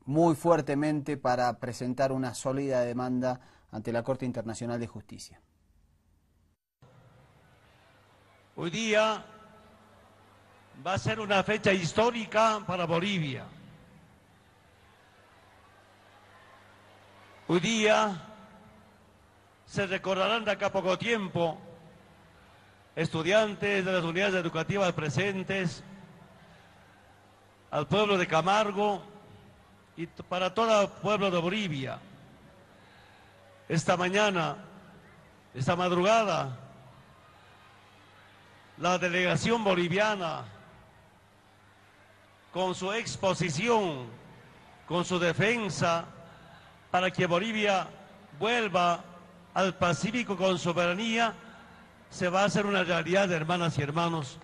muy fuertemente para presentar una sólida demanda ante la Corte Internacional de Justicia. Hoy día va a ser una fecha histórica para Bolivia. Hoy día se recordarán de acá a poco tiempo estudiantes de las unidades educativas presentes, al pueblo de Camargo y para todo el pueblo de Bolivia. Esta mañana, esta madrugada, la delegación boliviana, con su exposición, con su defensa, para que Bolivia vuelva al Pacífico con soberanía, se va a hacer una realidad, hermanas y hermanos.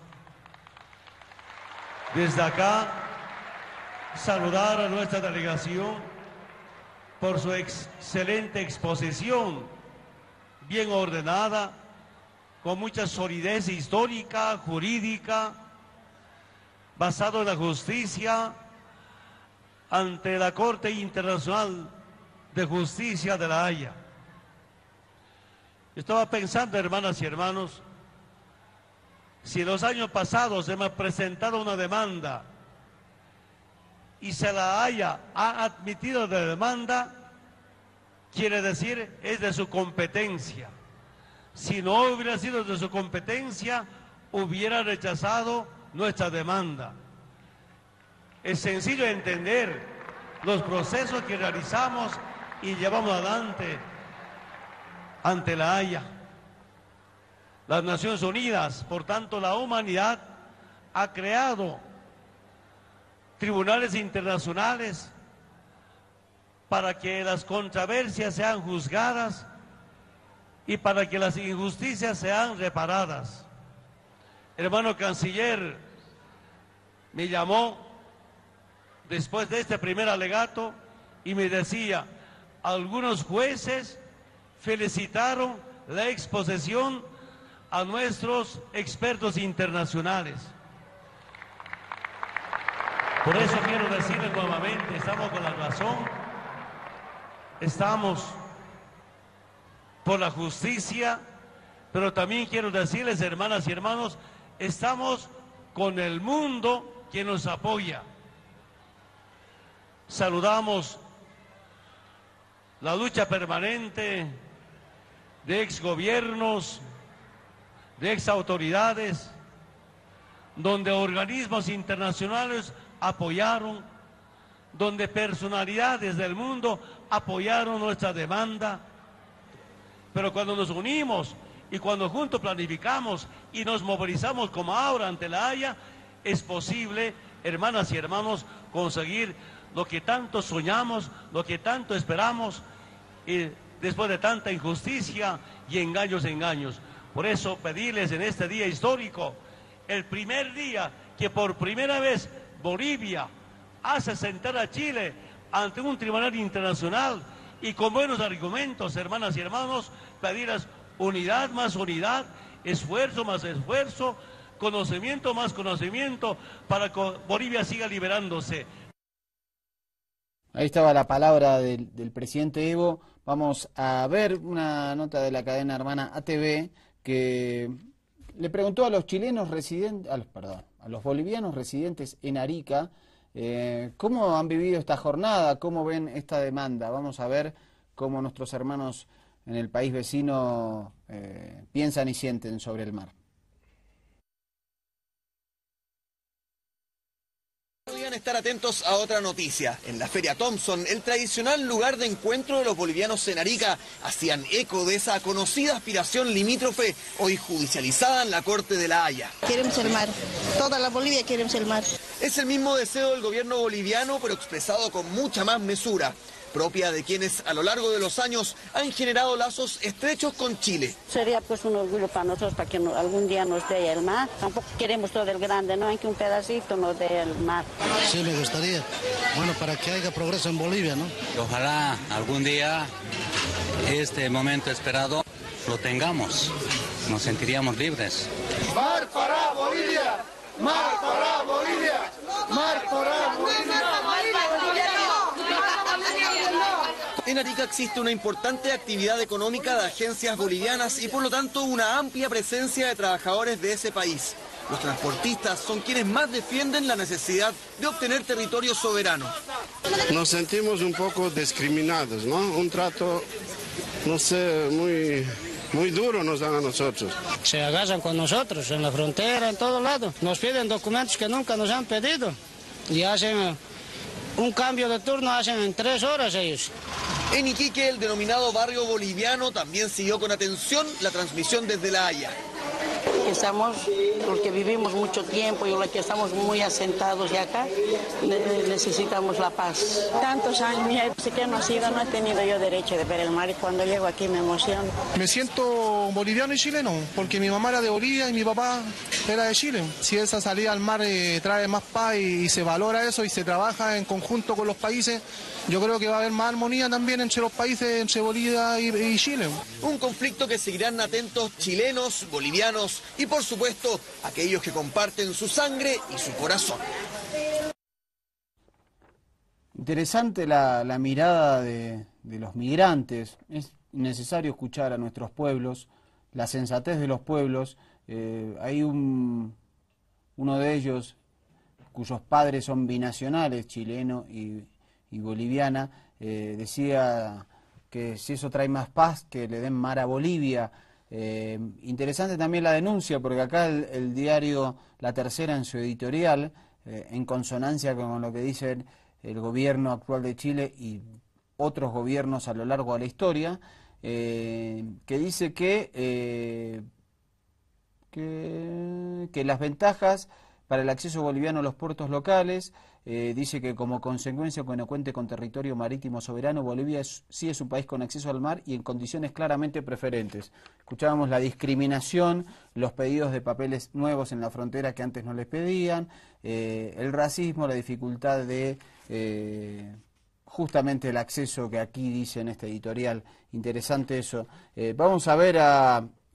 Desde acá, saludar a nuestra delegación por su excelente exposición, bien ordenada, con mucha solidez histórica, jurídica, basado en la justicia ante la Corte Internacional de Justicia de La Haya. Estaba pensando, hermanas y hermanos, si en los años pasados hemos presentado una demanda y se La Haya ha admitido la demanda, quiere decir es de su competencia. Si no hubiera sido de su competencia, hubiera rechazado nuestra demanda. Es sencillo entender los procesos que realizamos y llevamos adelante ante La Haya. Las Naciones Unidas, por tanto la humanidad, ha creado tribunales internacionales para que las controversias sean juzgadas y para que las injusticias sean reparadas. Hermano canciller me llamó después de este primer alegato y me decía, algunos jueces felicitaron la exposición a nuestros expertos internacionales. Por eso quiero decirles nuevamente, estamos con la razón, estamos por la justicia, pero también quiero decirles, hermanas y hermanos, estamos con el mundo que nos apoya. Saludamos la lucha permanente de exgobiernos, de exautoridades, donde organismos internacionales apoyaron, donde personalidades del mundo apoyaron nuestra demanda. Pero cuando nos unimos y cuando juntos planificamos y nos movilizamos como ahora ante La Haya, es posible, hermanas y hermanos, conseguir lo que tanto soñamos, lo que tanto esperamos, y después de tanta injusticia y engaños. Por eso pedirles en este día histórico, el primer día que por primera vez Bolivia hace sentar a Chile ante un tribunal internacional y con buenos argumentos, hermanas y hermanos, pedirles unidad más unidad, esfuerzo más esfuerzo, conocimiento más conocimiento, para que Bolivia siga liberándose. Ahí estaba la palabra del presidente Evo. Vamos a ver una nota de la cadena hermana ATV que le preguntó a los chilenos residentes, a los bolivianos residentes en Arica, cómo han vivido esta jornada, cómo ven esta demanda. Vamos a ver cómo nuestros hermanos en el país vecino piensan y sienten sobre el mar. Podrían estar atentos a otra noticia. En la Feria Thompson, el tradicional lugar de encuentro de los bolivianos en Arica, hacían eco de esa conocida aspiración limítrofe, hoy judicializada en la Corte de La Haya. Queremos el mar. Toda la Bolivia queremos el mar. Es el mismo deseo del gobierno boliviano, pero expresado con mucha más mesura, propia de quienes a lo largo de los años han generado lazos estrechos con Chile. Sería pues un orgullo para nosotros para que algún día nos dé el mar. Tampoco queremos todo el grande, no hay que un pedacito nos dé el mar. Sí, me gustaría. Bueno, para que haya progreso en Bolivia, ¿no? Ojalá algún día este momento esperado lo tengamos. Nos sentiríamos libres. ¡Mar para Bolivia! ¡Mar para Bolivia! ¡Mar para Bolivia! En Arica existe una importante actividad económica de agencias bolivianas y por lo tanto una amplia presencia de trabajadores de ese país. Los transportistas son quienes más defienden la necesidad de obtener territorio soberano. Nos sentimos un poco discriminados, ¿no? Un trato, no sé, muy duro nos dan a nosotros. Se agarran con nosotros en la frontera, en todo lado. Nos piden documentos que nunca nos han pedido y hacen un cambio de turno, hacen en 3 horas ellos. En Iquique, el denominado barrio boliviano, también siguió con atención la transmisión desde La Haya. Estamos, porque vivimos mucho tiempo y los que estamos muy asentados y acá, necesitamos la paz. Tantos años que no he tenido yo derecho de ver el mar y cuando llego aquí me emociono. Me siento boliviano y chileno, porque mi mamá era de Bolivia y mi papá era de Chile. Si esa salida al mar trae más paz y se valora eso y se trabaja en conjunto con los países, yo creo que va a haber más armonía también entre los países, entre Bolivia y Chile. Un conflicto que seguirán atentos chilenos, bolivianos y por supuesto aquellos que comparten su sangre y su corazón. Interesante la mirada de los migrantes. Es necesario escuchar a nuestros pueblos, la sensatez de los pueblos. Hay uno de ellos cuyos padres son binacionales, chileno y boliviana, decía que si eso trae más paz, que le den mar a Bolivia. Interesante también la denuncia, porque acá el diario La Tercera en su editorial, en consonancia con lo que dice el gobierno actual de Chile y otros gobiernos a lo largo de la historia, que dice que las ventajas para el acceso boliviano a los puertos locales, dice que como consecuencia que no cuente con territorio marítimo soberano, Bolivia sí es un país con acceso al mar y en condiciones claramente preferentes. Escuchábamos la discriminación, los pedidos de papeles nuevos en la frontera que antes no les pedían, el racismo, la dificultad de justamente el acceso que aquí dice en este editorial. Interesante eso. Vamos a ver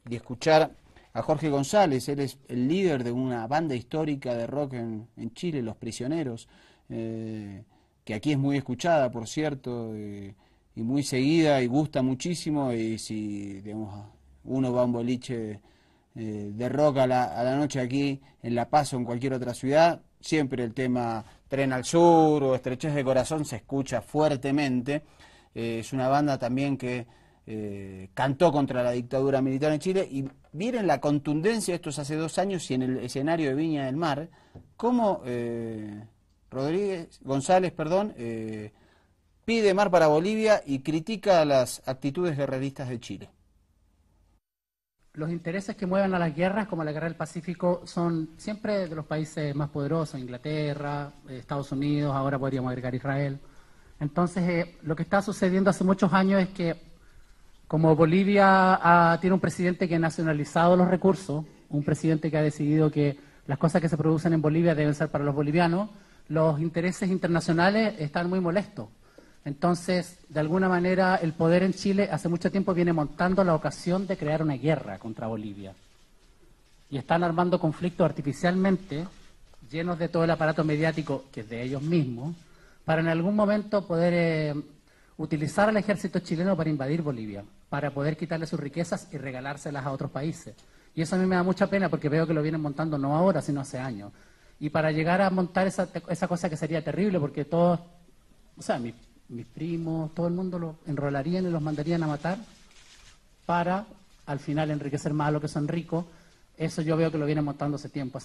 y escuchar a Jorge González. Él es el líder de una banda histórica de rock en Chile, Los Prisioneros, que aquí es muy escuchada, por cierto, y muy seguida y gusta muchísimo. Y si digamos, uno va a un boliche de rock a la noche aquí en La Paz o en cualquier otra ciudad, siempre el tema Tren al Sur o Estrechez de Corazón se escucha fuertemente. Es una banda también que cantó contra la dictadura militar en Chile, y miren la contundencia, esto es hace 2 años y en el escenario de Viña del Mar, cómo González pide mar para Bolivia y critica las actitudes guerreristas de Chile. Los intereses que mueven a las guerras, como la guerra del Pacífico, son siempre de los países más poderosos, Inglaterra, Estados Unidos, ahora podríamos agregar Israel. Entonces, lo que está sucediendo hace muchos años es que como Bolivia tiene un presidente que ha nacionalizado los recursos, un presidente que ha decidido que las cosas que se producen en Bolivia deben ser para los bolivianos, los intereses internacionales están muy molestos. Entonces, de alguna manera, el poder en Chile hace mucho tiempo viene montando la ocasión de crear una guerra contra Bolivia. y están armando conflictos artificialmente, llenos de todo el aparato mediático que es de ellos mismos, para en algún momento poder utilizar al ejército chileno para invadir Bolivia, para poder quitarle sus riquezas y regalárselas a otros países. Y eso a mí me da mucha pena porque veo que lo vienen montando no ahora, sino hace años. Y para llegar a montar esa cosa que sería terrible, porque todos, o sea, mis primos, todo el mundo los enrolarían y los mandarían a matar para al final enriquecer más a los que son ricos. Eso yo veo que lo vienen montando hace tiempo,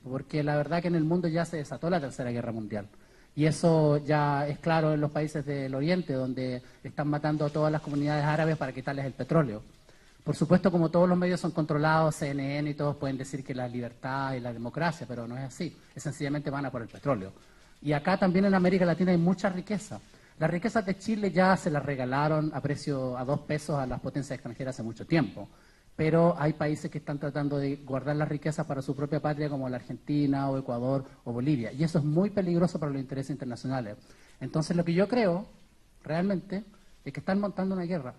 porque la verdad que en el mundo ya se desató la Tercera Guerra Mundial. Y eso ya es claro en los países del Oriente, donde están matando a todas las comunidades árabes para quitarles el petróleo. Por supuesto, como todos los medios son controlados, CNN y todos pueden decir que la libertad y la democracia, pero no es así. Es sencillamente van a por el petróleo. Y acá también en América Latina hay mucha riqueza. Las riquezas de Chile ya se las regalaron a precio a 2 pesos a las potencias extranjeras hace mucho tiempo. Pero hay países que están tratando de guardar las riquezas para su propia patria, como la Argentina, o Ecuador, o Bolivia. Y eso es muy peligroso para los intereses internacionales. Entonces, lo que yo creo, realmente, es que están montando una guerra.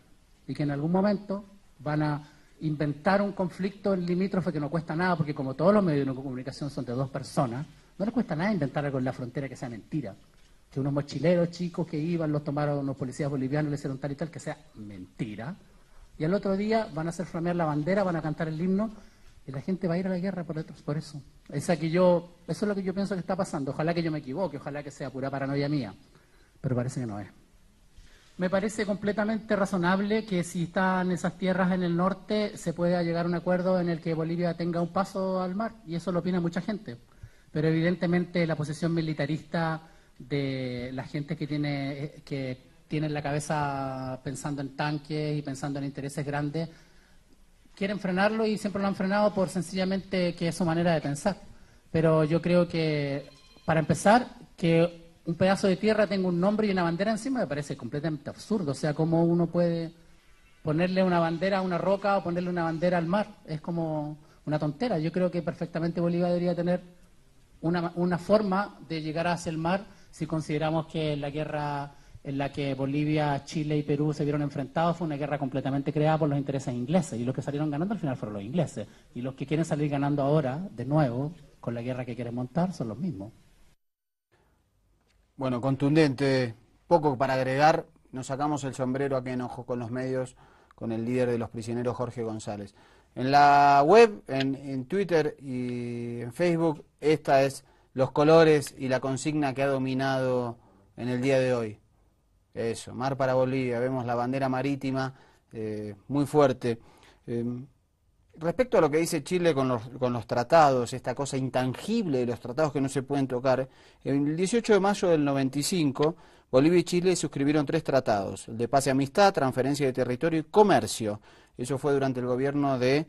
Y que en algún momento van a inventar un conflicto limítrofe que no cuesta nada, porque como todos los medios de comunicación son de 2 personas, no les cuesta nada inventar algo en la frontera que sea mentira. Que unos mochileros chicos que iban, los tomaron unos policías bolivianos, le hicieron tal y tal, que sea mentira. Y al otro día van a hacer flamear la bandera, van a cantar el himno, y la gente va a ir a la guerra por eso. Eso es lo que yo pienso que está pasando. Ojalá que yo me equivoque, ojalá que sea pura paranoia mía, pero parece que no es. Me parece completamente razonable que si están esas tierras en el norte se pueda llegar a un acuerdo en el que Bolivia tenga un paso al mar, y eso lo opina mucha gente. Pero evidentemente la posición militarista de la gente que tiene la cabeza pensando en tanques y pensando en intereses grandes, quieren frenarlo y siempre lo han frenado por sencillamente que es su manera de pensar. Pero yo creo que, para empezar, que un pedazo de tierra tenga un nombre y una bandera encima me parece completamente absurdo. O sea, ¿cómo uno puede ponerle una bandera a una roca o ponerle una bandera al mar? Es como una tontera. Yo creo que perfectamente Bolivia debería tener una forma de llegar hacia el mar si consideramos que la guerra en la que Bolivia, Chile y Perú se vieron enfrentados fue una guerra completamente creada por los intereses ingleses, y los que salieron ganando al final fueron los ingleses, y los que quieren salir ganando ahora, de nuevo, con la guerra que quieren montar, son los mismos. Bueno, contundente, poco para agregar, nos sacamos el sombrero a que enojó con los medios, con el líder de los prisioneros, Jorge González. En la web, en Twitter y en Facebook, esta es los colores y la consigna que ha dominado en el día de hoy. Eso, mar para Bolivia, vemos la bandera marítima muy fuerte. Respecto a lo que dice Chile con los tratados, esta cosa intangible de los tratados que no se pueden tocar, el 18 de mayo del 95, Bolivia y Chile suscribieron 3 tratados, el de paz y amistad, transferencia de territorio y comercio. Eso fue durante el gobierno de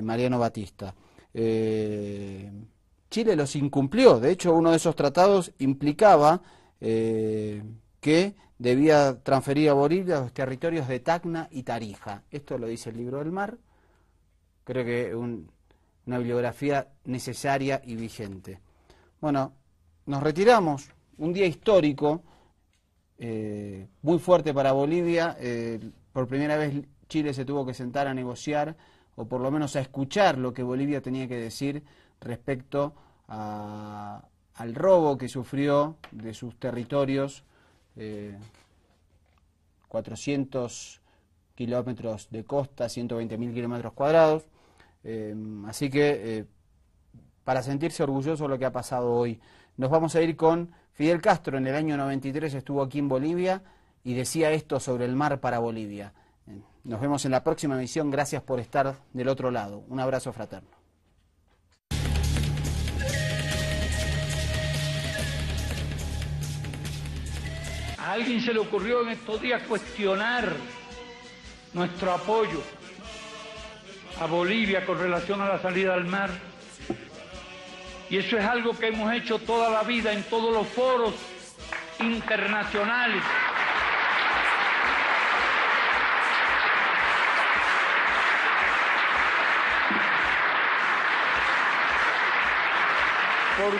Mariano Batista. Chile los incumplió, de hecho uno de esos tratados implicaba que debía transferir a Bolivia los territorios de Tacna y Tarija. Esto lo dice el libro del mar, creo que una bibliografía necesaria y vigente. Bueno, nos retiramos, un día histórico, muy fuerte para Bolivia, por primera vez Chile se tuvo que sentar a negociar, o por lo menos a escuchar lo que Bolivia tenía que decir respecto al robo que sufrió de sus territorios, 400 kilómetros de costa, 120.000 kilómetros cuadrados, así que para sentirse orgulloso de lo que ha pasado hoy. Nos vamos a ir con Fidel Castro. En el año 93 estuvo aquí en Bolivia y decía esto sobre el mar para Bolivia. Nos vemos en la próxima emisión, gracias por estar del otro lado. Un abrazo fraterno. A alguien se le ocurrió en estos días cuestionar nuestro apoyo a Bolivia con relación a la salida al mar. Y eso es algo que hemos hecho toda la vida en todos los foros internacionales. Por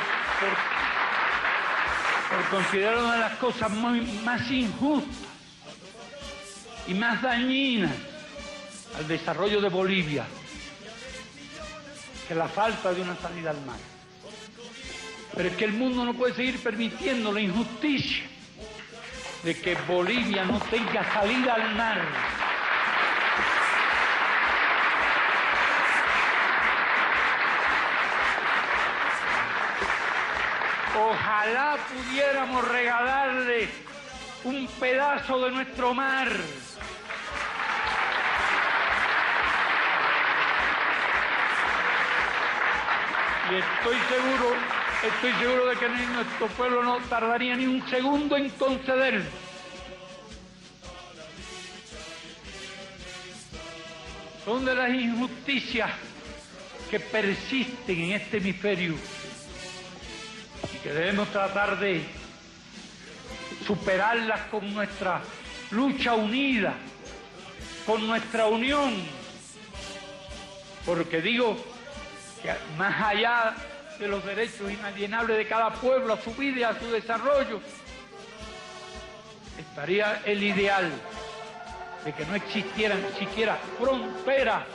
considerar una de las cosas más injustas y más dañinas al desarrollo de Bolivia que la falta de una salida al mar. Pero es que el mundo no puede seguir permitiendo la injusticia de que Bolivia no tenga salida al mar. Ojalá pudiéramos regalarle un pedazo de nuestro mar. Y estoy seguro de que nuestro pueblo no tardaría ni un segundo en conceder. Son de las injusticias que persisten en este hemisferio y que debemos tratar de superarlas con nuestra lucha unida, con nuestra unión, porque digo que más allá de los derechos inalienables de cada pueblo a su vida y a su desarrollo, estaría el ideal de que no existieran siquiera fronteras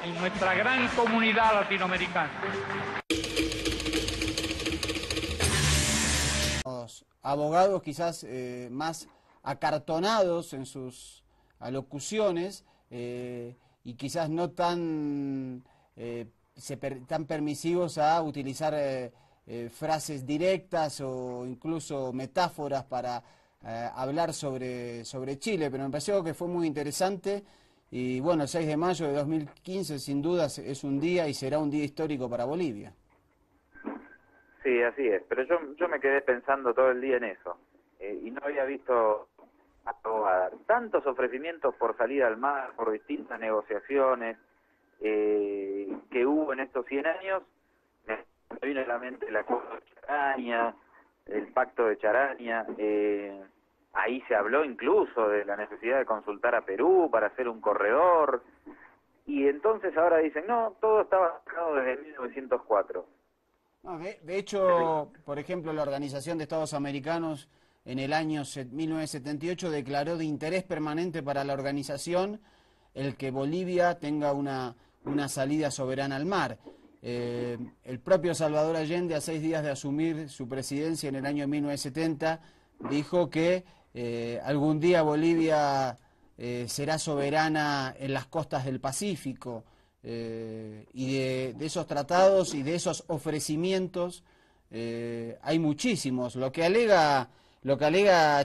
en nuestra gran comunidad latinoamericana. Los abogados quizás más acartonados en sus alocuciones y quizás no tan permisivos a utilizar frases directas o incluso metáforas para hablar sobre Chile, pero me pareció que fue muy interesante y bueno, el 6 de mayo de 2015 sin duda es un día y será un día histórico para Bolivia. Sí, así es, pero yo me quedé pensando todo el día en eso y no había visto tantos ofrecimientos por salida al mar, por distintas negociaciones que hubo en estos 100 años. Me vino a la mente el acuerdo de Charaña, el pacto de Charaña, ahí se habló incluso de la necesidad de consultar a Perú para hacer un corredor, y entonces ahora dicen, no, todo estaba fijado desde 1904. No, de hecho, por ejemplo, la Organización de Estados Americanos en el año 1978 declaró de interés permanente para la organización el que Bolivia tenga una salida soberana al mar. El propio Salvador Allende, a 6 días de asumir su presidencia en el año 1970, dijo que algún día Bolivia será soberana en las costas del Pacífico, y de esos tratados y de esos ofrecimientos hay muchísimos. Lo que alega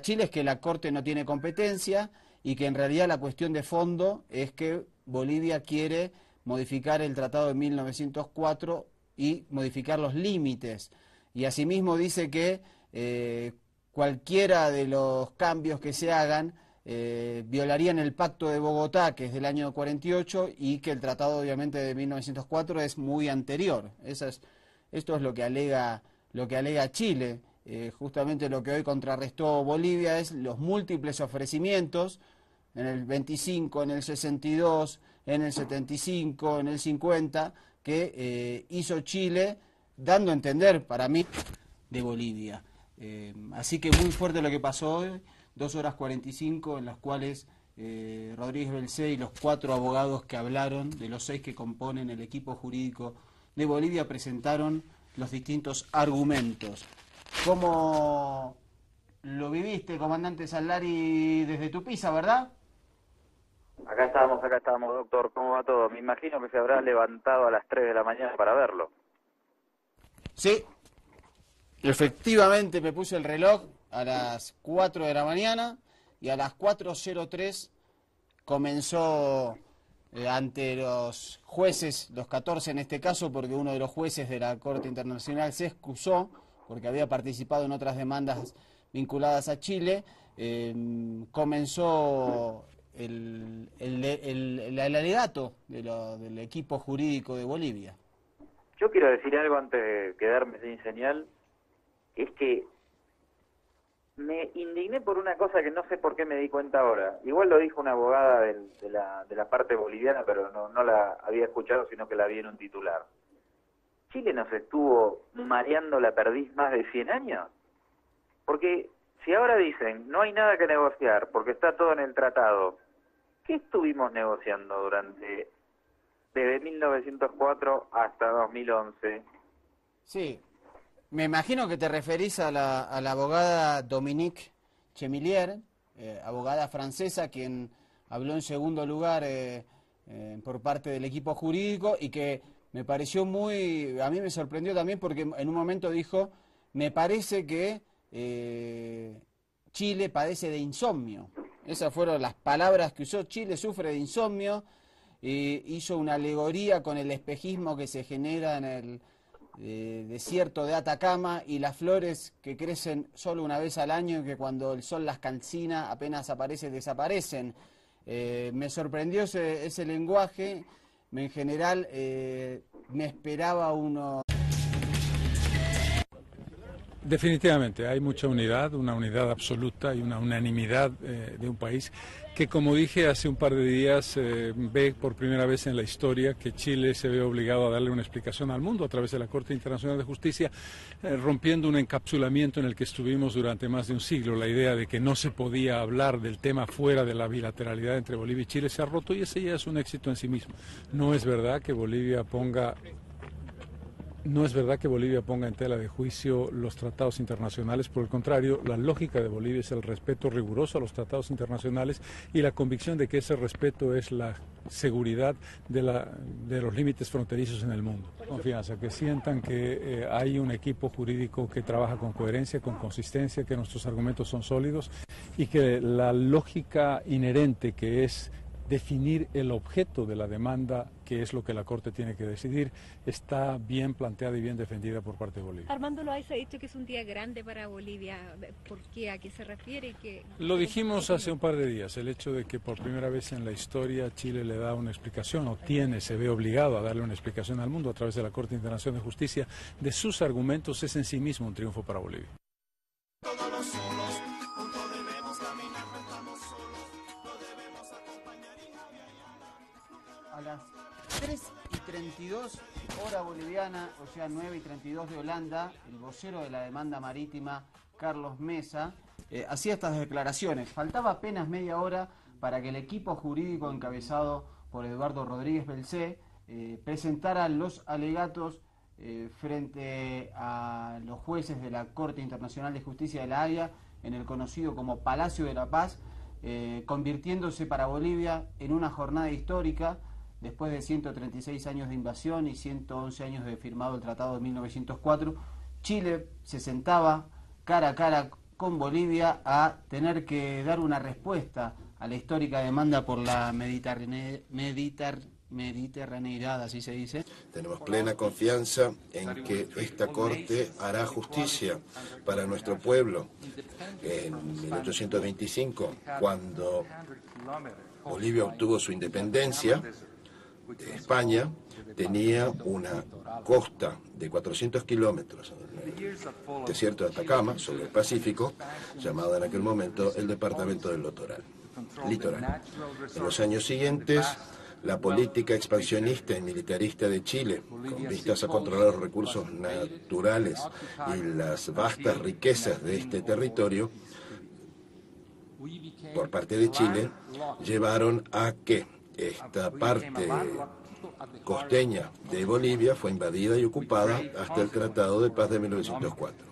Chile es que la Corte no tiene competencia y que en realidad la cuestión de fondo es que Bolivia quiere modificar el Tratado de 1904 y modificar los límites. Y asimismo dice que cualquiera de los cambios que se hagan violarían el Pacto de Bogotá, que es del año 48, y que el Tratado obviamente de 1904 es muy anterior. Esto es lo que alega Chile. Justamente lo que hoy contrarrestó Bolivia es los múltiples ofrecimientos en el 25, en el 62, en el 75, en el 50, que hizo Chile, dando a entender, para mí, de Bolivia. Así que muy fuerte lo que pasó hoy, 2 horas 45, en las cuales Rodríguez Belcé y los 4 abogados que hablaron, de los 6 que componen el equipo jurídico de Bolivia, presentaron los distintos argumentos. ¿Cómo lo viviste, comandante Sallari, desde tu pieza, verdad? Acá estamos, doctor. ¿Cómo va todo? Me imagino que se habrá levantado a las 3 de la mañana para verlo. Sí, efectivamente me puse el reloj a las 4 de la mañana y a las 4:03 comenzó ante los jueces, los 14 en este caso, porque uno de los jueces de la Corte Internacional se excusó porque había participado en otras demandas vinculadas a Chile, comenzó el alegato del equipo jurídico de Bolivia. Yo quiero decir algo antes de quedarme sin señal, es que me indigné por una cosa que no sé por qué me di cuenta ahora. Igual lo dijo una abogada de la parte boliviana, pero no la había escuchado, sino que la vi en un titular. ¿Chile nos estuvo mareando la perdiz más de 100 años? Porque si ahora dicen, no hay nada que negociar porque está todo en el tratado, ¿qué estuvimos negociando durante desde 1904 hasta 2011. Sí, me imagino que te referís a la abogada Dominique Chemilier, abogada francesa, quien habló en segundo lugar por parte del equipo jurídico y que me pareció a mí me sorprendió también porque en un momento dijo, me parece que Chile padece de insomnio. Esas fueron las palabras que usó. Chile sufre de insomnio. Hizo una alegoría con el espejismo que se genera en el desierto de Atacama y las flores que crecen solo una vez al año y que cuando el sol las calcina apenas desaparecen. Me sorprendió ese lenguaje. En general me esperaba uno... Definitivamente, hay mucha unidad, una unidad absoluta y una unanimidad de un país que, como dije hace un par de días, ve por primera vez en la historia que Chile se ve obligado a darle una explicación al mundo a través de la Corte Internacional de Justicia, rompiendo un encapsulamiento en el que estuvimos durante más de un siglo. La idea de que no se podía hablar del tema fuera de la bilateralidad entre Bolivia y Chile se ha roto y ese ya es un éxito en sí mismo. No es verdad que Bolivia ponga en tela de juicio los tratados internacionales, por el contrario, la lógica de Bolivia es el respeto riguroso a los tratados internacionales y la convicción de que ese respeto es la seguridad de los límites fronterizos en el mundo. Confianza, que sientan que hay un equipo jurídico que trabaja con coherencia, con consistencia, que nuestros argumentos son sólidos y que la lógica inherente que es definir el objeto de la demanda, que es lo que la Corte tiene que decidir, está bien planteada y bien defendida por parte de Bolivia. Armando Loaiza ha dicho que es un día grande para Bolivia. ¿Por qué? ¿A qué se refiere? Lo dijimos hace un par de días, el hecho de que por primera vez en la historia Chile le da una explicación, se ve obligado a darle una explicación al mundo a través de la Corte Internacional de Justicia de sus argumentos, es en sí mismo un triunfo para Bolivia. A las 3:32 hora boliviana, o sea 9:32 de Holanda, el vocero de la demanda marítima, Carlos Mesa, hacía estas declaraciones. Faltaba apenas media hora para que el equipo jurídico encabezado por Eduardo Rodríguez Belcé presentara los alegatos frente a los jueces de la Corte Internacional de Justicia de La Haya en el conocido como Palacio de la Paz, convirtiéndose para Bolivia en una jornada histórica. Después de 136 años de invasión y 111 años de firmado el Tratado de 1904, Chile se sentaba cara a cara con Bolivia a tener que dar una respuesta a la histórica demanda por la mediterraneidad, así se dice. Tenemos plena confianza en que esta Corte hará justicia para nuestro pueblo. En 1825, cuando Bolivia obtuvo su independencia de España, tenía una costa de 400 kilómetros, el desierto de Atacama, sobre el Pacífico, llamado en aquel momento el Departamento del Litoral. En los años siguientes, la política expansionista y militarista de Chile, con vistas a controlar los recursos naturales y las vastas riquezas de este territorio, por parte de Chile, llevaron a que esta parte costeña de Bolivia fue invadida y ocupada hasta el Tratado de Paz de 1904.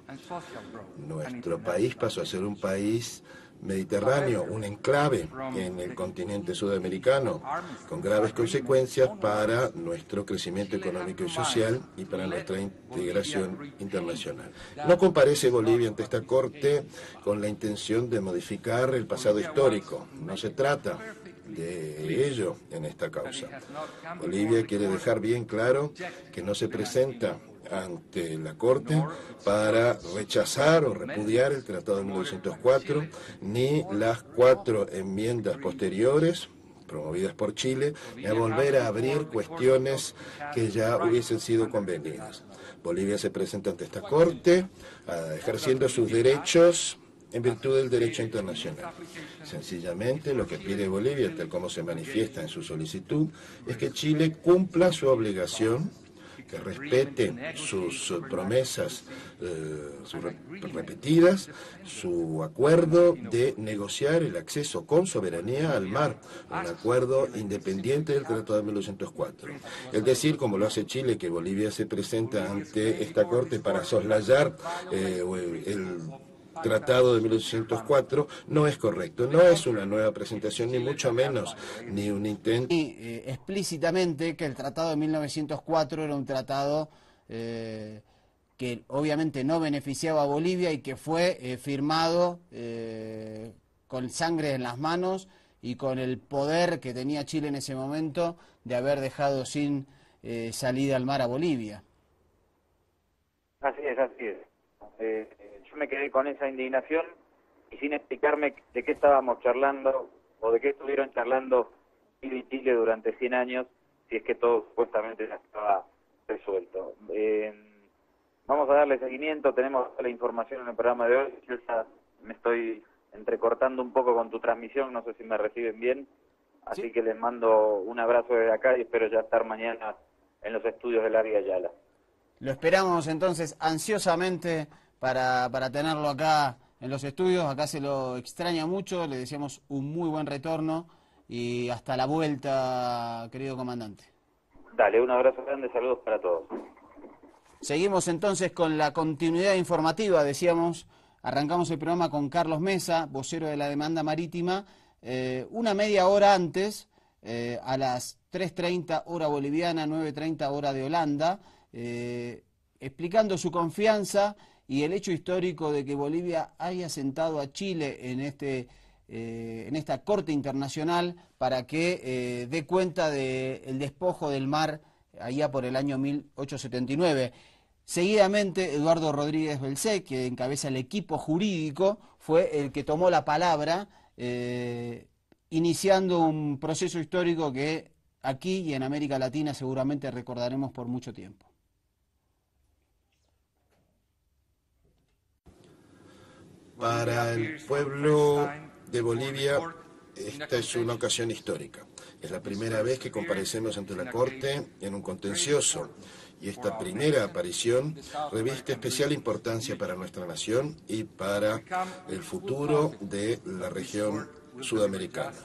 Nuestro país pasó a ser un país mediterráneo, un enclave en el continente sudamericano, con graves consecuencias para nuestro crecimiento económico y social y para nuestra integración internacional. No comparece Bolivia ante esta Corte con la intención de modificar el pasado histórico. No se trata de ello en esta causa. Bolivia quiere dejar bien claro que no se presenta ante la Corte para rechazar o repudiar el Tratado de 1904 ni las 4 enmiendas posteriores promovidas por Chile, ni a volver a abrir cuestiones que ya hubiesen sido convenidas. Bolivia se presenta ante esta Corte ejerciendo sus derechos en virtud del derecho internacional. Sencillamente, lo que pide Bolivia, tal como se manifiesta en su solicitud, es que Chile cumpla su obligación que respete sus promesas repetidas, su acuerdo de negociar el acceso con soberanía al mar, un acuerdo independiente del Tratado de 1904. Es decir, como lo hace Chile, que Bolivia se presenta ante esta Corte para soslayar el Tratado de 1804, no es correcto, no es una nueva presentación, ni mucho menos, ni un intento. Y explícitamente que el Tratado de 1904 era un tratado que obviamente no beneficiaba a Bolivia y que fue firmado con sangre en las manos y con el poder que tenía Chile en ese momento de haber dejado sin salida al mar a Bolivia. Así es, así es. Yo me quedé con esa indignación y sin explicarme de qué estábamos charlando o de qué estuvieron charlando Chile durante 100 años, si es que todo supuestamente ya estaba resuelto. Vamos a darle seguimiento, tenemos la información en el programa de hoy. Yo ya me estoy entrecortando un poco con tu transmisión, no sé si me reciben bien, así ¿sí? Que les mando un abrazo desde acá y espero ya estar mañana en los estudios de Larga Ayala. Lo esperamos entonces ansiosamente para tenerlo acá en los estudios. Acá se lo extraña mucho, le deseamos un muy buen retorno y hasta la vuelta, querido comandante. Dale, un abrazo grande, saludos para todos. Seguimos entonces con la continuidad informativa, decíamos, arrancamos el programa con Carlos Mesa, vocero de la demanda marítima, una media hora antes, a las 3:30 hora boliviana, 9:30 hora de Holanda, explicando su confianza y el hecho histórico de que Bolivia haya sentado a Chile en esta Corte Internacional para que dé cuenta del despojo del mar allá por el año 1879. Seguidamente, Eduardo Rodríguez Belcé, que encabeza el equipo jurídico, fue el que tomó la palabra, iniciando un proceso histórico que aquí y en América Latina seguramente recordaremos por mucho tiempo. Para el pueblo de Bolivia, esta es una ocasión histórica. Es la primera vez que comparecemos ante la Corte en un contencioso, y esta primera aparición reviste especial importancia para nuestra nación y para el futuro de la región sudamericana.